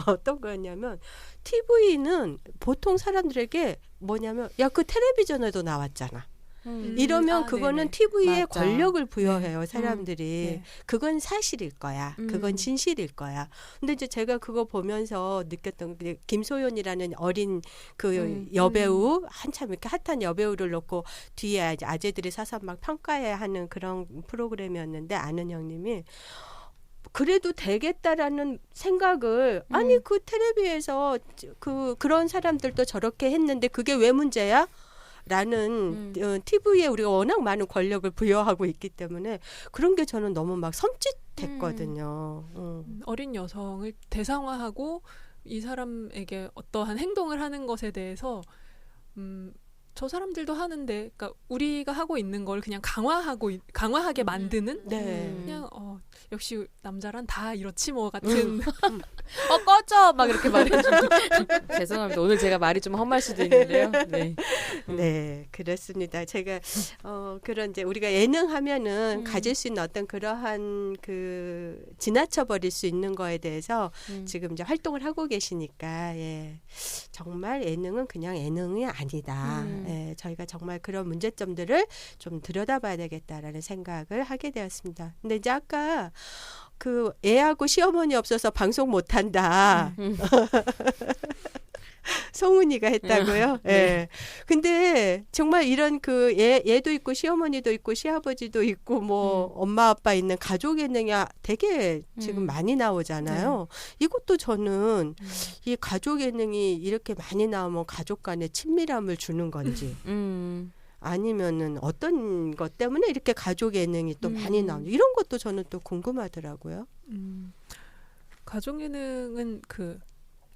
거였냐면 TV는 보통 사람들에게 뭐냐면 야 그 텔레비전에도 나왔잖아. 이러면 그거는 네네. TV에 맞아. 권력을 부여해요, 사람들이. 네. 그건 사실일 거야. 그건 진실일 거야. 근데 이제 제가 그거 보면서 느꼈던 게 김소연이라는 어린 그 여배우, 한참 이렇게 핫한 여배우를 놓고 뒤에 아재들이 서서 막 평가해야 하는 그런 프로그램이었는데 아는 형님이 그래도 되겠다라는 생각을 아니 그 텔레비에서 그런 사람들도 저렇게 했는데 그게 왜 문제야? 라는 TV에 우리가 워낙 많은 권력을 부여하고 있기 때문에 그런 게 저는 너무 막 섬찟했거든요. 어린 여성을 대상화하고 이 사람에게 어떠한 행동을 하는 것에 대해서 저 사람들도 하는데, 그러니까 우리가 하고 있는 걸 그냥 강화하게 만드는 네. 그냥 역시 남자란 다 이렇지 뭐 같은 꺼져 막 이렇게 말해주고 죄송합니다. 오늘 제가 말이 좀 험할 수도 있는데요. 네. 네, 그렇습니다. 제가 그런 이제 우리가 예능하면은 가질 수 있는 어떤 그러한 그 지나쳐 버릴 수 있는 거에 대해서 지금 이제 활동을 하고 계시니까 예, 정말 예능은 그냥 예능이 아니다. 예, 저희가 정말 그런 문제점들을 좀 들여다봐야 되겠다라는 생각을 하게 되었습니다. 근데 이제 아까 그 애하고 시어머니 없어서 방송 못한다. 송은이가 했다고요? 예. 네. 근데 정말 이런 그 얘도 있고 시어머니도 있고 시아버지도 있고 뭐 엄마 아빠 있는 가족 예능이 되게 지금 많이 나오잖아요. 이것도 저는 이 가족 예능이 이렇게 많이 나오면 가족 간에 친밀함을 주는 건지 아니면은 어떤 것 때문에 이렇게 가족 예능이 또 많이 나오는지 이런 것도 저는 또 궁금하더라고요. 가족 예능은 그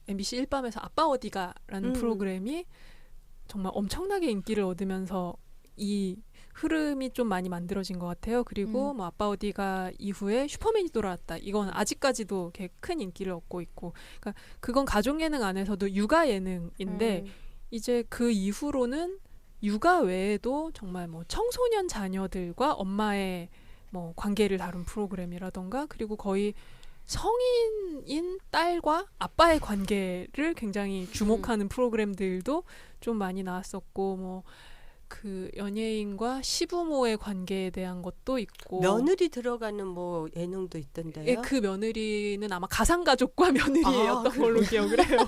MBC 1밤에서 아빠 어디가라는 프로그램이 정말 엄청나게 인기를 얻으면서 이 흐름이 좀 많이 만들어진 것 같아요. 그리고 뭐 아빠 어디가 이후에 슈퍼맨이 돌아왔다. 이건 아직까지도 큰 인기를 얻고 있고, 그러니까 그건 가족 예능 안에서도 육아 예능인데 이제 그 이후로는 육아 외에도 정말 뭐 청소년 자녀들과 엄마의 뭐 관계를 다룬 프로그램이라던가 그리고 거의 성인인 딸과 아빠의 관계를 굉장히 주목하는 프로그램들도 좀 많이 나왔었고 뭐 그 연예인과 시부모의 관계에 대한 것도 있고 며느리 들어가는 뭐 예능도 있던데요. 예, 그 며느리는 아마 가상가족과 며느리였던 걸로 기억을 해요.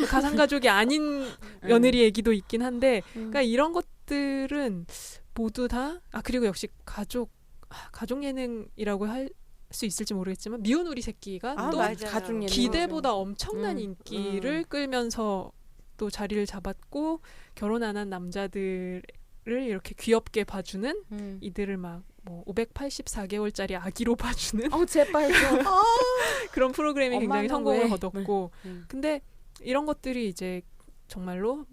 가상가족이 아닌 며느리 얘기도 있긴 한데 그러니까 이런 것들은 모두 다 그리고 역시 가족 예능이라고 할 수 있을지 모르겠지만 미운 우리 새끼가 또 가족 기대보다 엄청난 인기를 끌면서 또 자리를 잡았고 결혼 안 한 남자들을 이렇게 귀엽게 봐주는 이들을 막 뭐 584개월짜리 아기로 봐주는 제발 좀 그런 프로그램이 굉장히 성공을 왜? 거뒀고 근데 이런 것들이 이제 정말로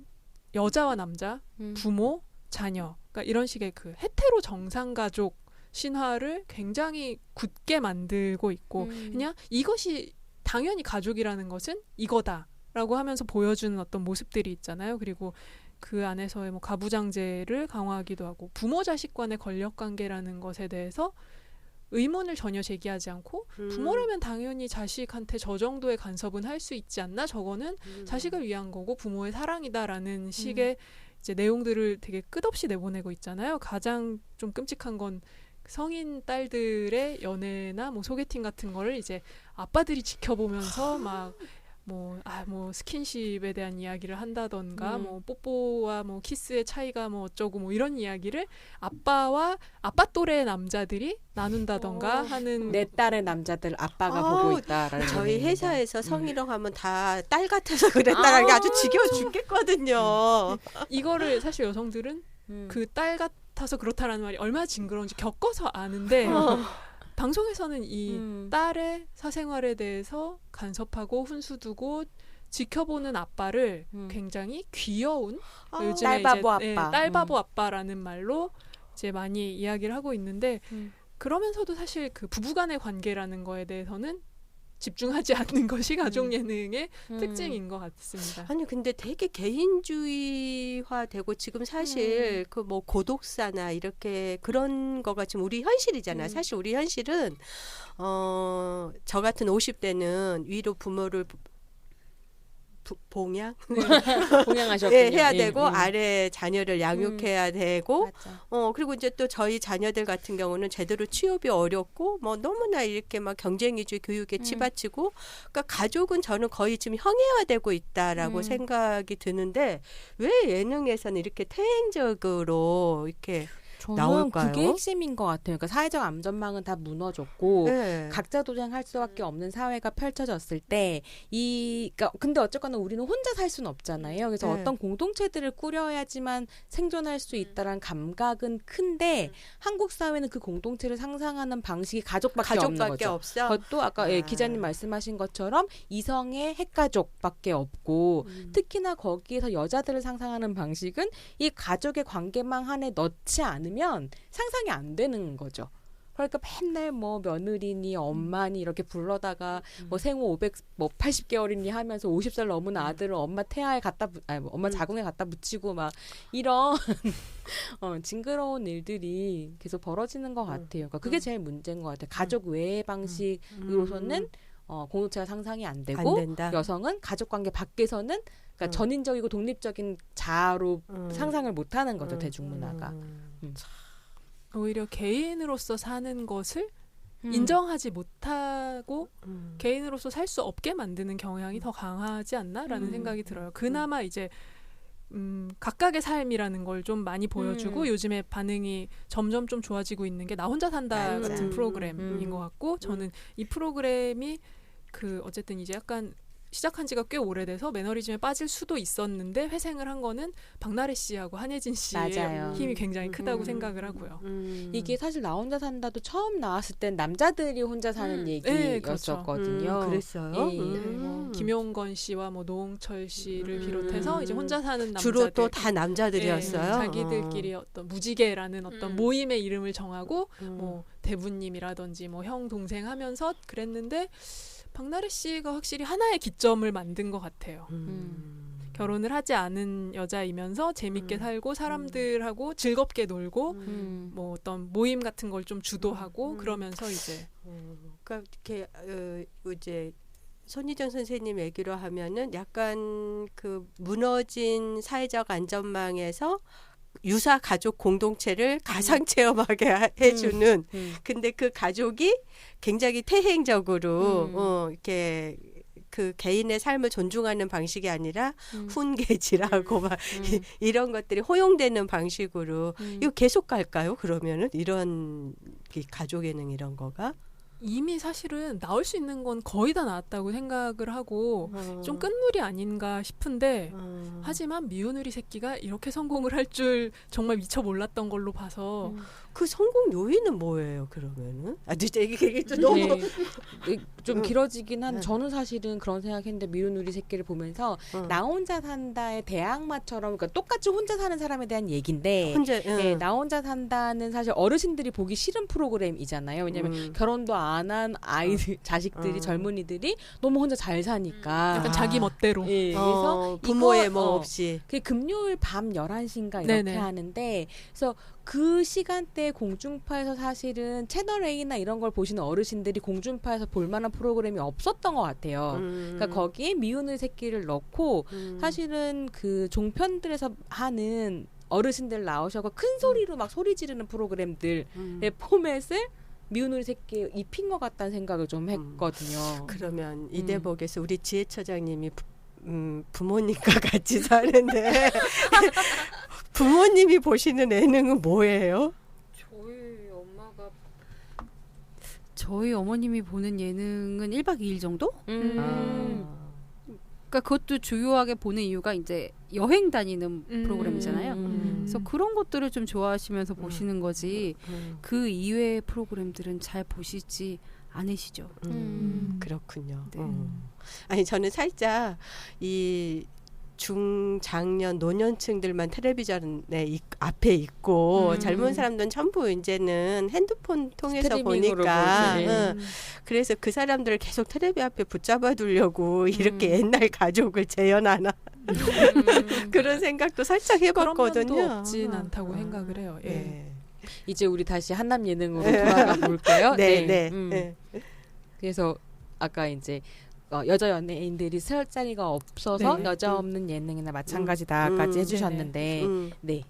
여자와 남자, 부모, 자녀 그러니까 이런 식의 그 헤테로 정상가족 신화를 굉장히 굳게 만들고 있고 그냥 이것이 당연히 가족이라는 것은 이거다라고 하면서 보여주는 어떤 모습들이 있잖아요. 그리고 그 안에서의 뭐 가부장제를 강화하기도 하고 부모 자식 간의 권력 관계라는 것에 대해서 의문을 전혀 제기하지 않고 부모라면 당연히 자식한테 저 정도의 간섭은 할 수 있지 않나? 저거는 자식을 위한 거고 부모의 사랑이다라는 식의 이제 내용들을 되게 끝없이 내보내고 있잖아요. 가장 좀 끔찍한 건 성인 딸들의 연애나 뭐 소개팅 같은 거를 이제 아빠들이 지켜보면서 막 뭐 스킨십에 대한 이야기를 한다던가 뭐 뽀뽀와 뭐 키스의 차이가 뭐 어쩌고 뭐 이런 이야기를 아빠 또래의 남자들이 나눈다던가 하는 내 딸의 남자들 아빠가 보고 있다라는 저희 얘기입니다. 회사에서 성희롱 하면 다 딸 같아서 그랬다라는 게 아주 지겨워 죽겠거든요. 이거를 사실 여성들은 그 딸 같아서 그렇다라는 말이 얼마나 징그러운지 겪어서 아는데 방송에서는 이 딸의 사생활에 대해서 간섭하고 훈수두고 지켜보는 아빠를 굉장히 귀여운 요즘에 딸바보 이제, 아빠. 딸바보 아빠라는 말로 이제 많이 이야기를 하고 있는데 그러면서도 사실 그 부부간의 관계라는 거에 대해서는 집중하지 않는 것이 가족 예능의 특징인 것 같습니다. 아니 근데 되게 개인주의화되고 지금 사실 그 뭐 고독사나 이렇게 그런 거가 지금 우리 현실이잖아요. 사실 우리 현실은 저 같은 50대는 위로 부모를 봉양하셨군요. 예, 해야 되고 아래 자녀를 양육해야 되고 맞아. 그리고 이제 또 저희 자녀들 같은 경우는 제대로 취업이 어렵고 뭐 너무나 이렇게 막 경쟁위주의 교육에 치받치고 그러니까 가족은 저는 거의 지금 형해화되고 있다라고 생각이 드는데 왜 예능에서는 이렇게 퇴행적으로 이렇게 저는 나올까요? 그게 핵심인 것 같아요. 그러니까 사회적 안전망은 다 무너졌고 네. 각자 도생할 수밖에 없는 사회가 펼쳐졌을 때 그러니까 근데 어쨌거나 우리는 혼자 살 수는 없잖아요. 그래서 네. 어떤 공동체들을 꾸려야지만 생존할 수 있다라는 감각은 큰데 한국 사회는 그 공동체를 상상하는 방식이 가족밖에 없는 가족밖에 거죠. 없어. 그것도 아까 예, 기자님 말씀하신 것처럼 이성의 핵가족밖에 없고 특히나 거기에서 여자들을 상상하는 방식은 이 가족의 관계망 안에 넣지 않으면 상상이 안 되는 거죠. 그러니까 맨날 뭐 며느리니 엄마니 이렇게 불러다가 뭐 생후 80개월이니 하면서 50살 넘은 아들을 엄마 태아에 엄마 자궁에 갖다 붙이고 막 이런 징그러운 일들이 계속 벌어지는 것 같아요. 그러니까 그게 제일 문제인 것 같아요. 가족 외의 방식으로서는 공동체가 상상이 안 되고 안 된다. 여성은 가족관계 밖에서는 그러니까 전인적이고 독립적인 자아로 상상을 못하는 거죠. 대중문화가. 오히려 개인으로서 사는 것을 인정하지 못하고 개인으로서 살 수 없게 만드는 경향이 더 강하지 않나라는 생각이 들어요. 그나마 이제 각각의 삶이라는 걸 좀 많이 보여주고 요즘에 반응이 점점 좀 좋아지고 있는 게 나 혼자 산다 맞아. 같은 프로그램인 것 같고 저는 이 프로그램이 어쨌든 이제 약간 시작한 지가 꽤 오래돼서 매너리즘에 빠질 수도 있었는데 회생을 한 거는 박나래 씨하고 한혜진 씨의 맞아요. 힘이 굉장히 크다고 생각을 하고요. 이게 사실 나 혼자 산다도 처음 나왔을 땐 남자들이 혼자 사는 얘기였었거든요. 그랬어요. 예. 뭐 김용건 씨와 뭐 노홍철 씨를 비롯해서 이제 혼자 사는 남자들 주로 또 다 남자들이었어요. 예, 자기들끼리 어떤 무지개라는 어떤 모임의 이름을 정하고 뭐 대부님이라든지 뭐 형 동생 하면서 그랬는데 박나래 씨가 확실히 하나의 기점을 만든 것 같아요. 결혼을 하지 않은 여자이면서 재밌게 살고 사람들하고 즐겁게 놀고 뭐 어떤 모임 같은 걸 좀 주도하고 그러면서 이제 그러니까 이렇게 이제 손희정 선생님 얘기로 하면은 약간 그 무너진 사회적 안전망에서 유사 가족 공동체를 가상 체험하게 해주는 근데 그 가족이 굉장히 태행적으로 이렇게 그 개인의 삶을 존중하는 방식이 아니라 훈계질하고 막 이런 것들이 허용되는 방식으로 이거 계속 갈까요? 그러면은 이런 가족 예능 이런 거가 이미 사실은 나올 수 있는 건 거의 다 나왔다고 생각을 하고 좀 끝물이 아닌가 싶은데 하지만 미운우리 새끼가 이렇게 성공을 할 줄 정말 미처 몰랐던 걸로 봐서 그 성공 요인은 뭐예요? 그러면은 진짜 이게 좀 너무 좀 길어지긴 한데 저는 사실은 그런 생각했는데 미운우리 새끼를 보면서 나 혼자 산다의 대항마처럼 그러니까 똑같이 혼자 사는 사람에 대한 얘기인데 나 혼자 산다는 사실 어르신들이 보기 싫은 프로그램이잖아요. 왜냐하면 결혼도 안 한 아이들, 자식들이 젊은이들이 너무 혼자 잘 사니까 약간 자기 멋대로 그래서 부모의 뭐 없이 그게 금요일 밤 11시인가 이렇게 네네. 하는데 그래서 그 시간대에 공중파에서 사실은 채널 A나 이런 걸 보시는 어르신들이 공중파에서 볼 만한 프로그램이 없었던 것 같아요. 그러니까 거기에 미운의 새끼를 넣고 사실은 그 종편들에서 하는 어르신들 나오셔서 큰 소리로 막 소리 지르는 프로그램들의 포맷을 미운우리 새끼에 입힌 것 같다는 생각을 좀 했거든요. 그러면 이 대목에서 우리 지혜처장님이 부모님과 같이 사는데 부모님이 보시는 예능은 뭐예요? 저희 어머님이 보는 예능은 1박 2일 정도? 그러니까 그것도 주요하게 보는 이유가 이제 여행 다니는 프로그램이잖아요. 그래서 그런 것들을 좀 좋아하시면서 보시는 거지 그 이외의 프로그램들은 잘 보시지 않으시죠. 그렇군요. 네. 아니 저는 살짝 이 중장년 노년층들만 텔레비전에 앞에 있고 젊은 사람들은 전부 이제는 핸드폰 통해서 보니까 그래서 그 사람들을 계속 텔레비 앞에 붙잡아 두려고 이렇게 옛날 가족을 재현하나 그런 생각도 살짝 해봤거든요. 그런 면도 없진 않다고 생각을 해요. 예. 네. 이제 우리 다시 한남 예능으로 돌아가 볼까요? 네. 그래서 아까 이제 여자 연예인들이 설 자리가 없어서 네네. 여자 없는 예능이나 마찬가지다까지 해주셨는데 네.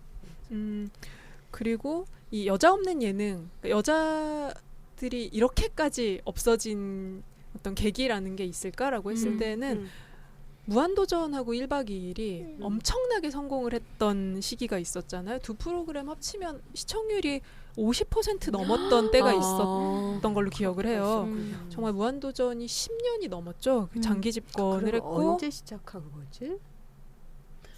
그리고 이 여자 없는 예능, 여자들이 이렇게까지 없어진 어떤 계기라는 게 있을까라고 했을 때는 무한도전하고 1박 2일이 엄청나게 성공을 했던 시기가 있었잖아요. 두 프로그램 합치면 시청률이 50% 넘었던 때가 있었던 걸로 기억을 해요. 정말 무한도전이 10년이 넘었죠. 장기 집권을 했고. 언제 시작한 거지?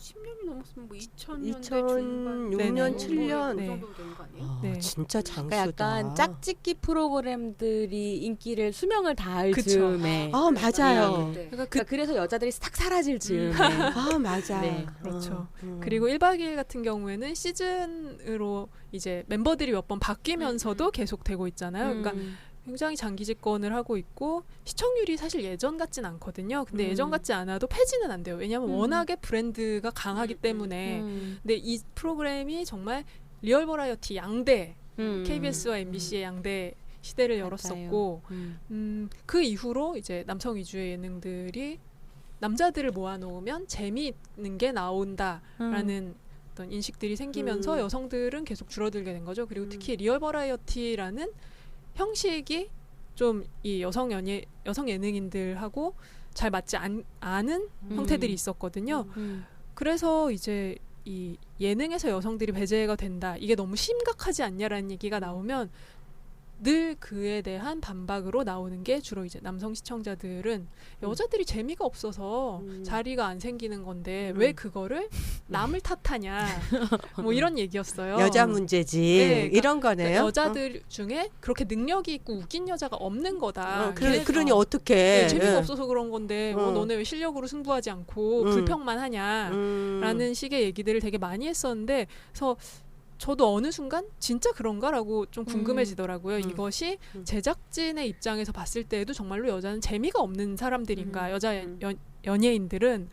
10년이 넘었으면 뭐 2000년대 2006년, 네네. 7년. 네. 정도 되는 거 아니에요? 네. 진짜 장수다. 그러니까 약간 짝짓기 프로그램들이 인기를 수명을 다할 그쵸. 즈음에 맞아요. 네. 그러니까 그래서 여자들이 싹 사라질 즈음에 맞아. 네, 그렇죠. 그리고 1박 2일 같은 경우에는 시즌으로 이제 멤버들이 몇 번 바뀌면서도 계속 되고 있잖아요. 그러니까 굉장히 장기 집권을 하고 있고 시청률이 사실 예전 같진 않거든요. 근데 예전 같지 않아도 폐지는 안 돼요. 왜냐하면 워낙에 브랜드가 강하기 때문에. 근데 이 프로그램이 정말 리얼 버라이어티 양대 KBS와 MBC의 양대 시대를 열었었고 그 이후로 이제 남성 위주의 예능들이 남자들을 모아놓으면 재미있는 게 나온다라는 어떤 인식들이 생기면서 여성들은 계속 줄어들게 된 거죠. 그리고 특히 리얼 버라이어티라는 형식이 좀 이 여성 예능인들하고 잘 맞지 않은 형태들이 있었거든요. 그래서 이제 이 예능에서 여성들이 배제가 된다. 이게 너무 심각하지 않냐라는 얘기가 나오면 늘 그에 대한 반박으로 나오는 게 주로 이제 남성 시청자들은 여자들이 재미가 없어서 자리가 안 생기는 건데 왜 그거를 남을 탓하냐 뭐 이런 얘기였어요. 여자 문제지. 네, 그러니까 이런 거네요. 여자들 중에 그렇게 능력이 있고 웃긴 여자가 없는 거다. 그러니 어떻게 네, 재미가 없어서 그런 건데 너네 왜 실력으로 승부하지 않고 불평만 하냐라는 식의 얘기들을 되게 많이 했었는데 그래서 저도 어느 순간 진짜 그런가라고 좀 궁금해지더라고요. 이것이 제작진의 입장에서 봤을 때에도 정말로 여자는 재미가 없는 사람들인가, 여자 연예인들은.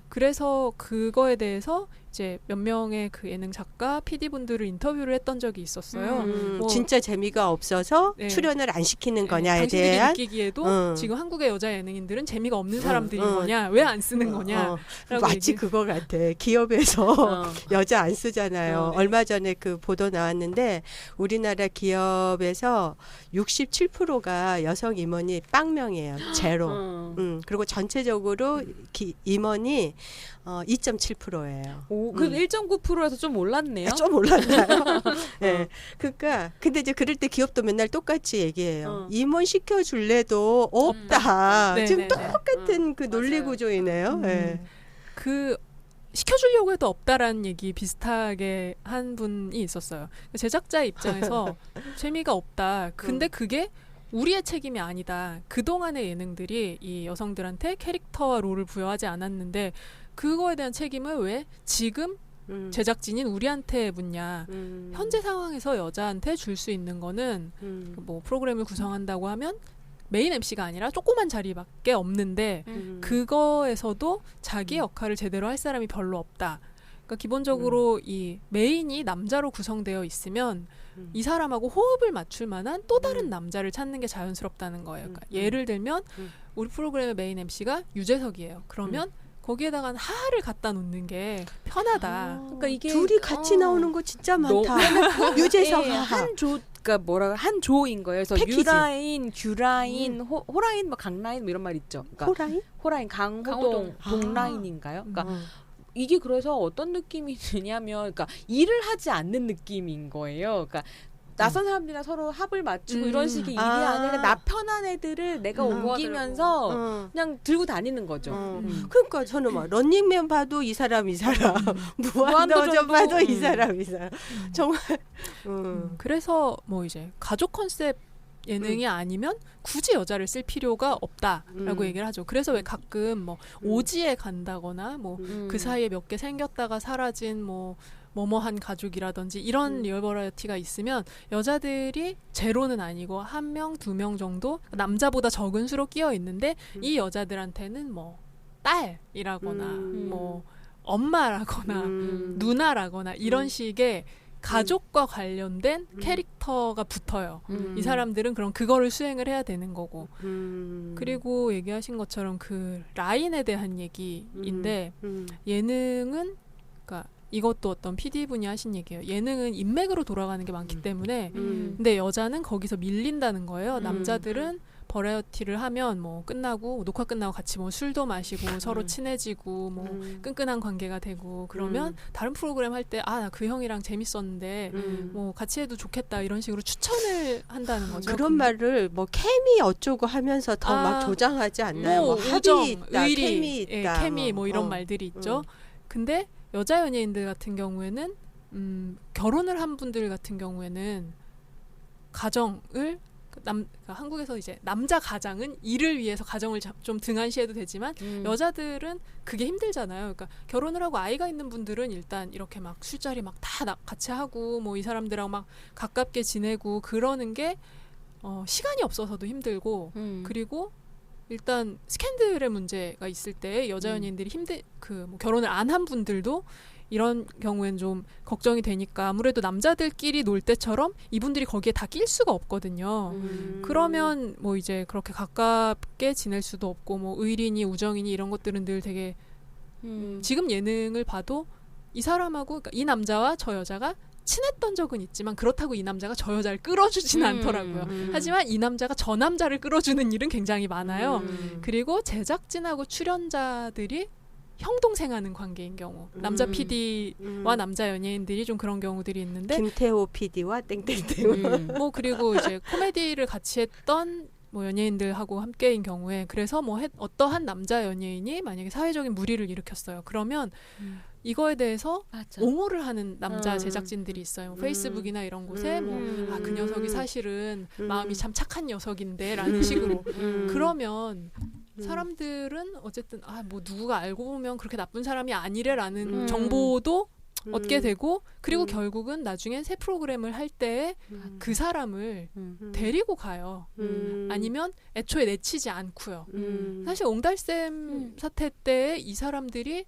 그래서 그거에 대해서 이제 몇 명의 그 예능 작가, PD분들을 인터뷰를 했던 적이 있었어요. 뭐 진짜 재미가 없어서 네. 출연을 안 시키는 네, 거냐에 당신들이 대한 느끼기에도 지금 한국의 여자 예능인들은 재미가 없는 사람들인 거냐, 왜 안 쓰는 거냐. 마치 그거 같아. 기업에서 여자 안 쓰잖아요. 네. 얼마 전에 그 보도 나왔는데 우리나라 기업에서 67%가 여성 임원이 빵명이에요. 제로. 그리고 전체적으로 임원이 2.7%예요. 그 1.9%에서 좀 올랐네요. 좀 올랐나요? 네. 그러니까 근데 이제 그럴 때 기업도 맨날 똑같이 얘기해요. 임원 시켜줄래도 없다. 네, 지금 네, 똑같은 그 논리 구조이네요. 네. 그 시켜주려고 해도 없다라는 얘기 비슷하게 한 분이 있었어요. 제작자 입장에서 재미가 없다. 근데 그게 우리의 책임이 아니다. 그동안의 예능들이 이 여성들한테 캐릭터와 롤을 부여하지 않았는데 그거에 대한 책임을 왜 지금 제작진인 우리한테 묻냐. 현재 상황에서 여자한테 줄 수 있는 거는 뭐 프로그램을 구성한다고 하면 메인 MC가 아니라 조그만 자리밖에 없는데 그거에서도 자기 역할을 제대로 할 사람이 별로 없다. 그러니까 기본적으로 이 메인이 남자로 구성되어 있으면 이 사람하고 호흡을 맞출 만한 또 다른 남자를 찾는 게 자연스럽다는 거예요. 그러니까 예를 들면 우리 프로그램의 메인 MC가 유재석이에요. 그러면 거기에다가 하하를 갖다 놓는 게 편하다. 그러니까 이게 둘이 같이 나오는 거 진짜 많다. 유재석 하하. 그러니까 뭐라 한 조인 거예요. 그래서 패키지. 유라인, 규라인, 호라인, 뭐 강라인 뭐 이런 말 있죠. 그러니까 호라이? 호라인, 강호동, 동라인인가요? 그러니까 이게 그래서 어떤 느낌이 드냐면, 그러니까 일을 하지 않는 느낌인 거예요. 그러니까 낯선 사람들이랑 서로 합을 맞추고 이런 식의 일이 아니라 나 편한 애들을 내가 옮기면서 그냥 들고 다니는 거죠. 그러니까 저는 막 런닝맨 봐도 이 사람 무한도전 봐도 이 사람 정말 그래서 뭐 이제 가족 컨셉 예능이 아니면 굳이 여자를 쓸 필요가 없다라고 얘기를 하죠. 그래서 왜 가끔 뭐 오지에 간다거나 뭐 그 사이에 몇 개 생겼다가 사라진 뭐뭐한 가족이라든지 이런 리얼 버라이어티가 있으면 여자들이 제로는 아니고 1명, 2명 정도 남자보다 적은 수로 끼어 있는데 이 여자들한테는 뭐 딸이라거나 뭐 엄마라거나 누나라거나 이런 식의 가족과 관련된 캐릭터가 붙어요. 이 사람들은 그럼 그거를 수행을 해야 되는 거고. 그리고 얘기하신 것처럼 그 라인에 대한 얘기인데 예능은 그러니까 이것도 어떤 PD분이 하신 얘기예요. 예능은 인맥으로 돌아가는 게 많기 때문에 근데 여자는 거기서 밀린다는 거예요. 남자들은 버라이어티를 하면 뭐 끝나고 녹화 끝나고 같이 뭐 술도 마시고 서로 친해지고 뭐 끈끈한 관계가 되고 그러면 다른 프로그램 할 때 나 그 형이랑 재밌었는데 뭐 같이 해도 좋겠다 이런 식으로 추천을 한다는 거죠. 그런 말을 뭐 케미 어쩌고 하면서 더 막 조장하지 않나요? 뭐 합이 있다, 의리, 케미 있다, 케미 뭐 이런 말들이 있죠. 근데 여자 연예인들 같은 경우에는 결혼을 한 분들 같은 경우에는 가정을 그러니까 한국에서 이제 남자 가장은 일을 위해서 가정을 좀 등한시해도 되지만 여자들은 그게 힘들잖아요. 그러니까 결혼을 하고 아이가 있는 분들은 일단 이렇게 막 술자리 막 다 같이 하고 뭐 이 사람들하고 막 가깝게 지내고 그러는 게 시간이 없어서도 힘들고 그리고 일단 스캔들의 문제가 있을 때 여자 연예인들이 뭐 결혼을 안 한 분들도 이런 경우엔 좀 걱정이 되니까 아무래도 남자들끼리 놀 때처럼 이분들이 거기에 다 낄 수가 없거든요. 그러면 뭐 이제 그렇게 가깝게 지낼 수도 없고 뭐 의리니 우정이니 이런 것들은 늘 되게 지금 예능을 봐도 이 사람하고 그러니까 이 남자와 저 여자가 친했던 적은 있지만 그렇다고 이 남자가 저 여자를 끌어주지는 않더라고요. 하지만 이 남자가 저 남자를 끌어주는 일은 굉장히 많아요. 그리고 제작진하고 출연자들이 형동생하는 관계인 경우 남자 PD와 남자 연예인들이 좀 그런 경우들이 있는데 김태호 PD와 땡땡땡 뭐 그리고 이제 코미디를 같이 했던 뭐 연예인들하고 함께인 경우에 그래서 뭐 어떠한 남자 연예인이 만약에 사회적인 물의를 일으켰어요. 그러면 이거에 대해서 맞아. 옹호를 하는 남자 제작진들이 있어요. 뭐 페이스북이나 이런 곳에 그 녀석이 사실은 마음이 참 착한 녀석인데 라는 식으로 그러면 사람들은 어쨌든 뭐 누구가 알고 보면 그렇게 나쁜 사람이 아니래라는 정보도 얻게 되고 그리고 결국은 나중엔 새 프로그램을 할 때 그 사람을 데리고 가요. 아니면 애초에 내치지 않고요. 사실 옹달샘 사태 때 이 사람들이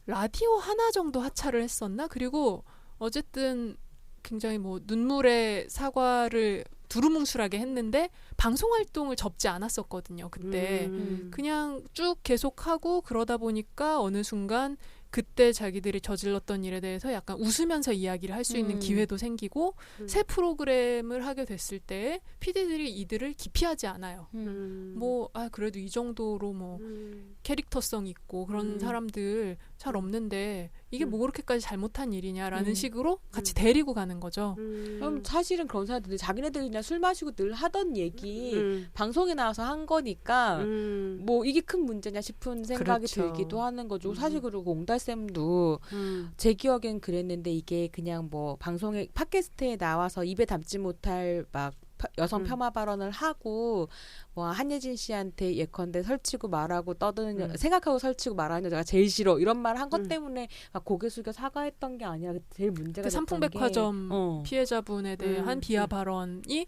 라디오 하나 정도 하차를 했었나? 그리고 어쨌든 굉장히 뭐 눈물의 사과를 두루뭉술하게 했는데 방송 활동을 접지 않았었거든요. 그때 그냥 쭉 계속하고 그러다 보니까 어느 순간 그때 자기들이 저질렀던 일에 대해서 약간 웃으면서 이야기를 할 수 있는 기회도 생기고 새 프로그램을 하게 됐을 때 PD들이 이들을 기피하지 않아요. 뭐 그래도 이 정도로 뭐 캐릭터성 있고 그런 사람들 잘 없는데 이게 뭐 그렇게까지 잘못한 일이냐라는 식으로 같이 데리고 가는 거죠. 그럼 사실은 그런 사람들이 자기네들이 그냥 술 마시고 늘 하던 얘기 방송에 나와서 한 거니까 뭐 이게 큰 문제냐 싶은 생각이 그렇죠. 들기도 하는 거죠. 사실 그리고 옹달샘도 제 기억엔 그랬는데 이게 그냥 뭐 방송에 팟캐스트에 나와서 입에 담지 못할 막 여성 폄하 발언을 하고 뭐 한예진 씨한테 예컨대 설치고 말하고 떠드는 생각하고 설치고 말하는 여자가 제일 싫어 이런 말 한 것 때문에 막 고개 숙여 사과했던 게 아니라 제일 문제가 됐던 삼풍백화점 피해자분에 대한 비하 발언이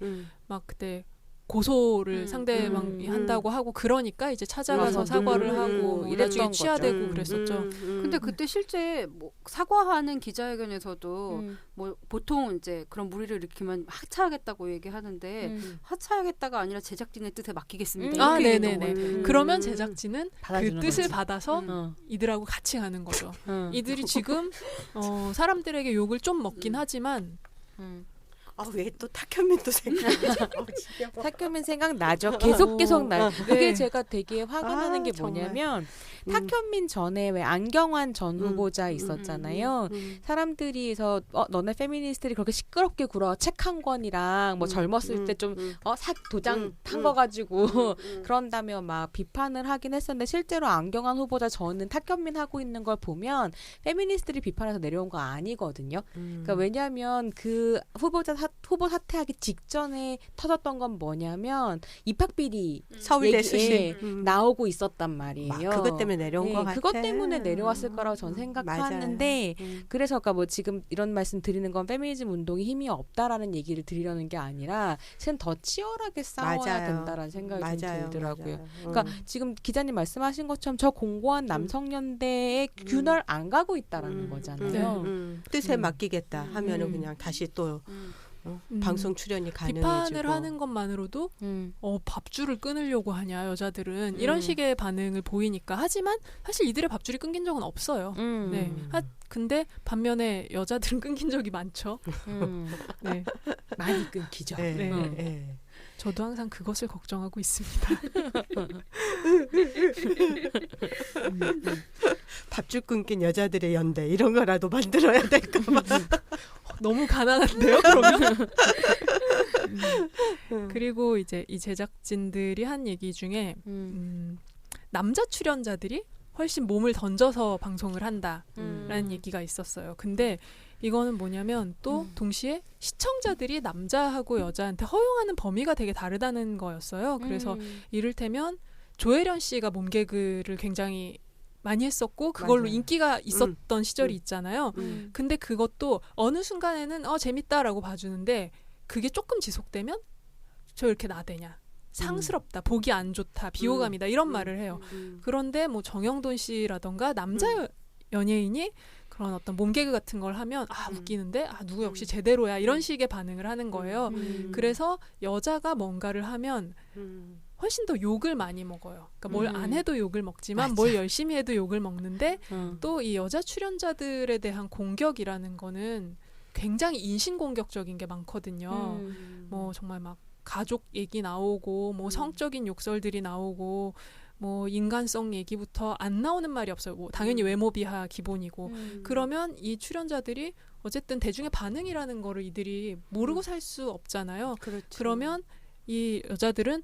막 그때 고소를 상대방이 한다고 하고 그러니까 이제 찾아가서 사과를 하고 나중에 취하되고 그랬었죠. 근데 그때 실제 뭐 사과하는 기자회견에서도 뭐 보통 이제 그런 물의를 일으키면 하차하겠다고 얘기하는데 하차하겠다가 아니라 제작진의 뜻에 맡기겠습니다. 이렇게 얘기했던 것 같아요. 그러면 제작진은 그 받아주는 뜻을 거지. 받아서 이들하고 같이 가는 거죠. 이들이 지금 사람들에게 욕을 좀 먹긴 하지만 왜 또 탁현민도 생각나죠? 탁현민 생각나죠. 계속 나요. 그게 제가 되게 화가 나는 게 정말. 뭐냐면 탁현민 전에 왜 안경환 전 후보자 있었잖아요. 사람들이서 너네 페미니스트들이 그렇게 시끄럽게 굴어 책 한 권이랑 뭐 젊었을 때 좀 도장 탄 거 가지고 그런다며 막 비판을 하긴 했었는데 실제로 안경환 후보자 전은 탁현민 하고 있는 걸 보면 페미니스트들이 비판해서 내려온 거 아니거든요. 그러니까 왜냐하면 그 후보 사퇴하기 직전에 터졌던 건 뭐냐면 입학비리 서울대 얘기에 수시 나오고 있었단 말이에요. 그것 때문에 내려온 것 같아. 그것 때문에 내려왔을 거라고 전 생각하는데 그래서 아까 뭐 지금 이런 말씀 드리는 건 페미니즘 운동이 힘이 없다라는 얘기를 드리려는 게 아니라 실은 더 치열하게 싸워야 된다라는 생각이 좀 들더라고요. 그러니까 지금 기자님 말씀하신 것처럼 저 공고한 남성연대의 균열 안 가고 있다라는 거잖아요. 뜻에 맡기겠다 하면은 그냥 다시 또 방송 출연이 가능해지고 비판을 하는 것만으로도 밥줄을 끊으려고 하냐 여자들은 이런 식의 반응을 보이니까 하지만 사실 이들의 밥줄이 끊긴 적은 없어요. 네. 근데 반면에 여자들은 끊긴 적이 많죠. 네. 많이 끊기죠. 네. 저도 항상 그것을 걱정하고 있습니다. 밥줄 끊긴 여자들의 연대 이런 거라도 만들어야 될까 봐. 너무 가난한데요, 그러면? 그리고 이제 이 제작진들이 한 얘기 중에 남자 출연자들이 훨씬 몸을 던져서 방송을 한다라는 얘기가 있었어요. 근데 이거는 뭐냐면 또 동시에 시청자들이 남자하고 여자한테 허용하는 범위가 되게 다르다는 거였어요. 그래서 이를테면 조혜련 씨가 몸개그를 굉장히 많이 했었고 그걸로 맞아요. 인기가 있었던 시절이 있잖아요. 근데 그것도 어느 순간에는 재밌다라고 봐주는데 그게 조금 지속되면 저 이렇게 나대냐. 상스럽다, 보기 안 좋다, 비호감이다 이런 말을 해요. 그런데 뭐 정영돈 씨라던가 남자 연예인이 그런 어떤 몸개그 같은 걸 하면 웃기는데 누구 역시 제대로야 이런 식의 반응을 하는 거예요. 그래서 여자가 뭔가를 하면 훨씬 더 욕을 많이 먹어요. 그러니까 뭘 안 해도 욕을 먹지만 맞아. 뭘 열심히 해도 욕을 먹는데 또 이 여자 출연자들에 대한 공격이라는 거는 굉장히 인신공격적인 게 많거든요. 뭐 정말 막 가족 얘기 나오고 뭐 성적인 욕설들이 나오고 뭐 인간성 얘기부터 안 나오는 말이 없어요. 뭐 당연히 외모 비하 기본이고 그러면 이 출연자들이 어쨌든 대중의 반응이라는 거를 이들이 모르고 살 수 없잖아요. 그렇죠. 그러면 이 여자들은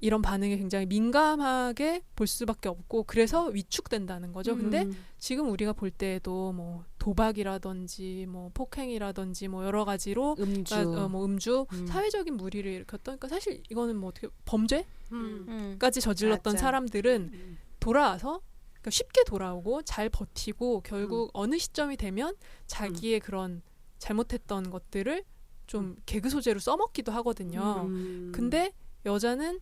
이런 반응에 굉장히 민감하게 볼 수밖에 없고 그래서 위축된다는 거죠. 근데 지금 우리가 볼 때에도 뭐 도박이라든지 뭐 폭행이라든지 뭐 여러 가지로 음주 사회적인 무리를 일으켰던 그러니까 사실 이거는 뭐 어떻게 범죄까지 저질렀던 맞아. 사람들은 돌아와서 그러니까 쉽게 돌아오고 잘 버티고 결국 어느 시점이 되면 자기의 그런 잘못했던 것들을 좀 개그 소재로 써먹기도 하거든요. 근데 여자는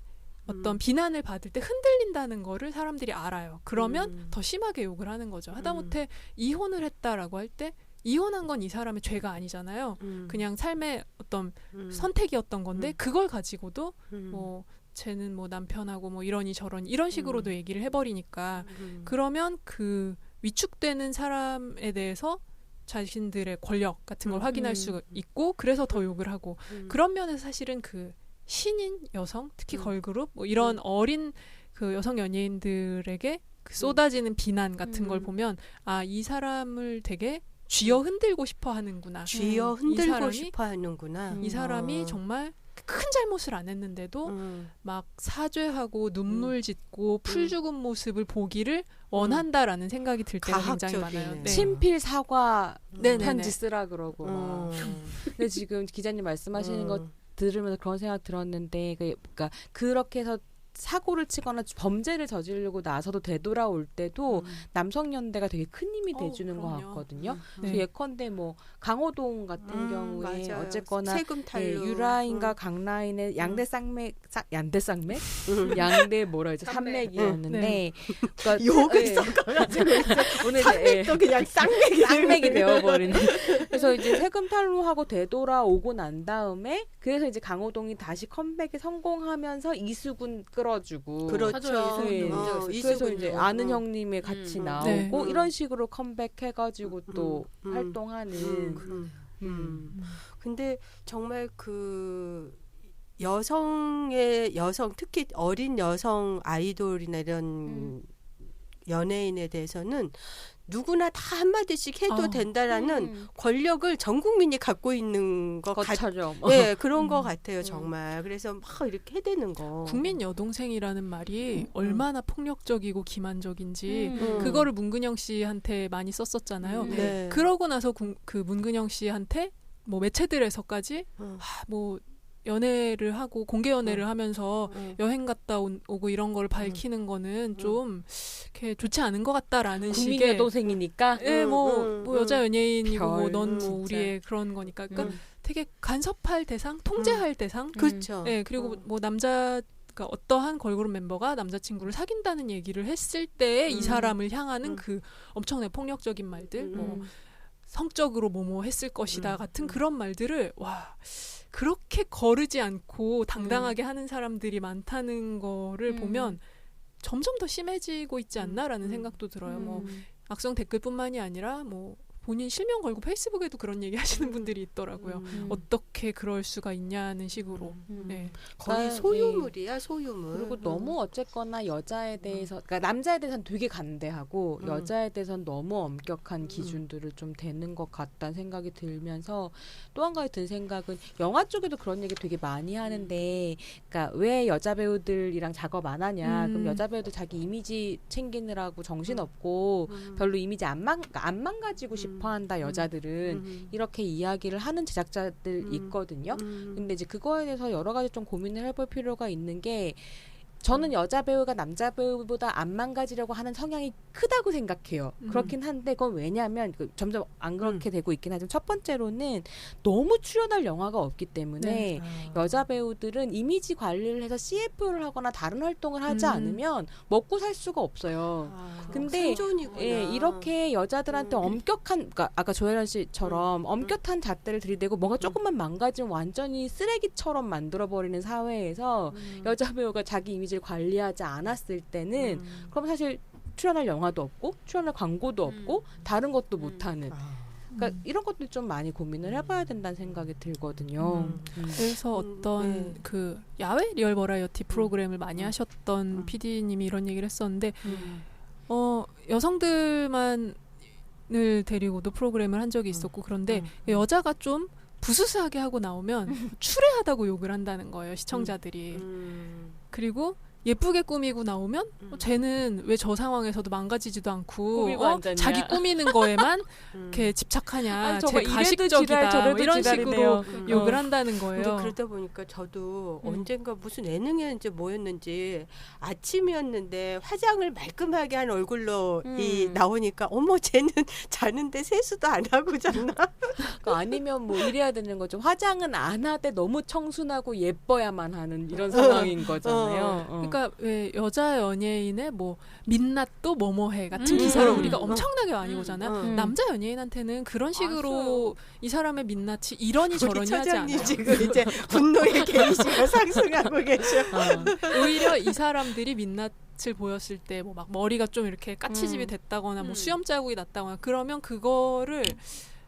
어떤 비난을 받을 때 흔들린다는 거를 사람들이 알아요. 그러면 더 심하게 욕을 하는 거죠. 하다못해 이혼을 했다라고 할 때 이혼한 건 이 사람의 죄가 아니잖아요. 그냥 삶의 어떤 선택이었던 건데 그걸 가지고도 뭐 쟤는 뭐 남편하고 뭐 이러니 저러니 이런 식으로도 얘기를 해버리니까 그러면 그 위축되는 사람에 대해서 자신들의 권력 같은 걸 확인할 수 있고 그래서 더 욕을 하고 그런 면에서 사실은 그 신인 여성, 특히 걸그룹 뭐 이런 어린 그 여성 연예인들에게 그 쏟아지는 비난 같은 걸 보면 이 사람을 되게 쥐어 흔들고 싶어 하는구나. 쥐어 흔들고 싶어 하는구나. 이 사람이 정말 큰 잘못을 안 했는데도 막 사죄하고 눈물 짓고 풀 죽은 모습을 보기를 원한다라는 생각이 들 때가 굉장히 가학적이네. 많아요. 네. 친필 사과 네네네. 편지 쓰라 그러고 막. 근데 지금 기자님 말씀하시는 거 들으면서 그런 생각 들었는데 그러니까 그렇게 해서 사고를 치거나 범죄를 저지르고 나서도 되돌아올 때도 남성연대가 되게 큰 힘이 돼주는 것 그럼요. 같거든요. 네. 예컨대 뭐 강호동 같은 경우에 맞아요. 어쨌거나 세금 탈루. 유라인과 강라인의 양대 쌍맥 양대 뭐라 그러죠 산맥이었는데 네. 그러니까 욕을 예. 섞어가지고 오늘 쌍맥도 그냥 쌍맥이 되어버리는. 그래서 이제 세금 탈루하고 되돌아오고 난 다음에 그래서 이제 강호동이 다시 컴백에 성공하면서 이수근 끌어주고. 그렇죠. 네. 이수근. 그래서 이제 아는 형님이 같이 나오고 네. 이런 식으로 컴백해가지고 또 활동하는. 근데 정말 그 여성의 여성 특히 어린 여성 아이돌이나 이런 연예인에 대해서는 누구나 다 한마디씩 해도 된다라는 권력을 전 국민이 갖고 있는 것 것처럼. 네, 그런 것 같아요, 정말. 그래서 막 이렇게 해대는 거. 국민 여동생이라는 말이 얼마나 폭력적이고 기만적인지 음. 그거를 문근영 씨한테 많이 썼었잖아요. 네. 그러고 나서 그 문근영 씨한테 뭐 매체들에서까지 뭐 연애를 하고 공개 연애를 하면서 여행 갔다 오고 이런 걸 밝히는 거는 좀 이렇게 좋지 않은 것 같다라는 국민 식의 여동생이니까. 예, 뭐 여자 연예인이고 뭐 넌 뭐 진짜. 우리의 그런 거니까. 그러니까 되게 간섭할 대상, 통제할 대상. 그렇죠. 예, 그리고 뭐 남자 그러니까 어떠한 걸그룹 멤버가 남자친구를 사귄다는 얘기를 했을 때 이 사람을 향하는 그 엄청나게 폭력적인 말들, 뭐 성적으로 뭐뭐 했을 것이다 같은 그런 말들을 와 그렇게 거르지 않고 당당하게 하는 사람들이 많다는 거를 보면 점점 더 심해지고 있지 않나라는 생각도 들어요. 뭐 악성 댓글뿐만이 아니라 뭐 본인 실명 걸고 페이스북에도 그런 얘기 하시는 분들이 있더라고요. 어떻게 그럴 수가 있냐는 식으로. 네. 거의 소유물이야, 소유물. 그리고 너무 어쨌거나 여자에 대해서, 그러니까 남자에 대해서는 되게 간대하고 여자에 대해서는 너무 엄격한 기준들을 좀 되는 것 같다는 생각이 들면서 또 한 가지 든 생각은 영화 쪽에도 그런 얘기 되게 많이 하는데, 그러니까 왜 여자 배우들이랑 작업 안 하냐? 그럼 여자 배우들 자기 이미지 챙기느라고 정신없고 별로 이미지 안 망가지고 싶어한다 여자들은 이렇게 이야기를 하는 제작자들 있거든요. 근데 이제 그거에 대해서 여러 가지 좀 고민을 해볼 필요가 있는 게 저는 여자 배우가 남자 배우보다 안 망가지려고 하는 성향이 크다고 생각해요. 그렇긴 한데 그건 왜냐하면 점점 안 그렇게 되고 있긴 하지만 첫 번째로는 너무 출연할 영화가 없기 때문에 여자 배우들은 이미지 관리를 해서 CF를 하거나 다른 활동을 하지 않으면 먹고 살 수가 없어요. 근데 생존이구나. 예, 이렇게 여자들한테 엄격한, 그러니까 아까 조혜련 씨처럼 엄격한 잣대를 들이대고 뭔가 조금만 망가지면 완전히 쓰레기처럼 만들어버리는 사회에서 여자 배우가 자기 이미지를 관리하지 않았을 때는 그럼 사실 출연할 영화도 없고 출연할 광고도 없고 다른 것도 못하는, 그러니까 이런 것도 좀 많이 고민을 해봐야 된다는 생각이 들거든요. 그래서 어떤 그 야외 리얼 버라이어티 프로그램을 많이 하셨던 PD님이 이런 얘기를 했었는데 여성들만을 데리고도 프로그램을 한 적이 있었고 그런데 여자가 좀 부스스하게 하고 나오면 추레하다고 욕을 한다는 거예요, 시청자들이. 그리고 예쁘게 꾸미고 나오면 쟤는 왜 저 상황에서도 망가지지도 않고 자기 꾸미는 거에만 이렇게 집착하냐, 쟤 가식적이다, 뭐 이런 식으로 욕을 한다는 거예요. 근데 그러다 보니까 저도 언젠가 무슨 예능이었는지 뭐였는지 아침이었는데 화장을 말끔하게 한 얼굴로 나오니까 어머 쟤는 자는데 세수도 안 하고 잤나? 그러니까 아니면 뭐 이래야 되는 거죠. 화장은 안 하되 너무 청순하고 예뻐야만 하는 이런 상황인 거잖아요. 그러니까 왜 여자 연예인의 뭐 민낯도 뭐뭐해 같은 기사를 우리가 엄청나게 많이 보잖아요. 남자 연예인한테는 그런 식으로 이 사람의 민낯이 이러니 저러니 하지 않아요. 지금 이제 분노의 게이지가 상승하고 계셔. 오히려 이 사람들이 민낯을 보였을 때 뭐 막 머리가 좀 이렇게 까치집이 됐다거나 뭐 수염 자국이 났다거나 그러면 그거를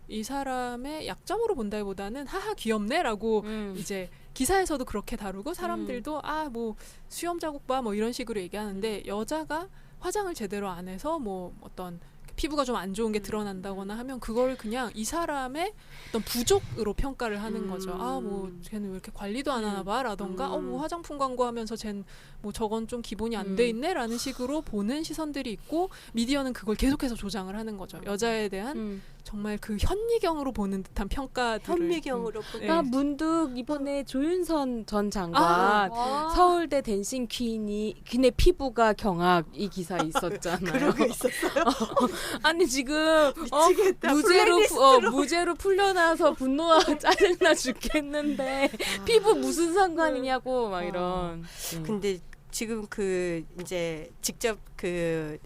이 사람의 약점으로 본다기보다는 하하 귀엽네라고 이제 기사에서도 그렇게 다루고 사람들도 아 뭐 수염 자국 봐 뭐 이런 식으로 얘기하는데 여자가 화장을 제대로 안 해서 뭐 어떤 피부가 좀 안 좋은 게 드러난다거나 하면 그걸 그냥 이 사람의 어떤 부족으로 평가를 하는 거죠. 아 뭐 쟤는 왜 이렇게 관리도 안 하나 봐라던가 뭐 화장품 광고하면서 쟤는 뭐 저건 좀 기본이 안 돼 있네라는 식으로 보는 시선들이 있고 미디어는 그걸 계속해서 조장을 하는 거죠. 여자에 대한 정말 그 현미경으로 보는 듯한 평가들을. 현미경으로 보는. 나 문득 이번에 조윤선 전 장관 서울대 댄싱 퀸의 피부가 경악 이 기사 있었잖아요. 그러고 있었어요. 아니 지금 미치겠다. 무죄로 풀려나서 분노와 짜증나 죽겠는데 피부 무슨 상관이냐고 막 이런. 근데 지금 그 이제 직접 그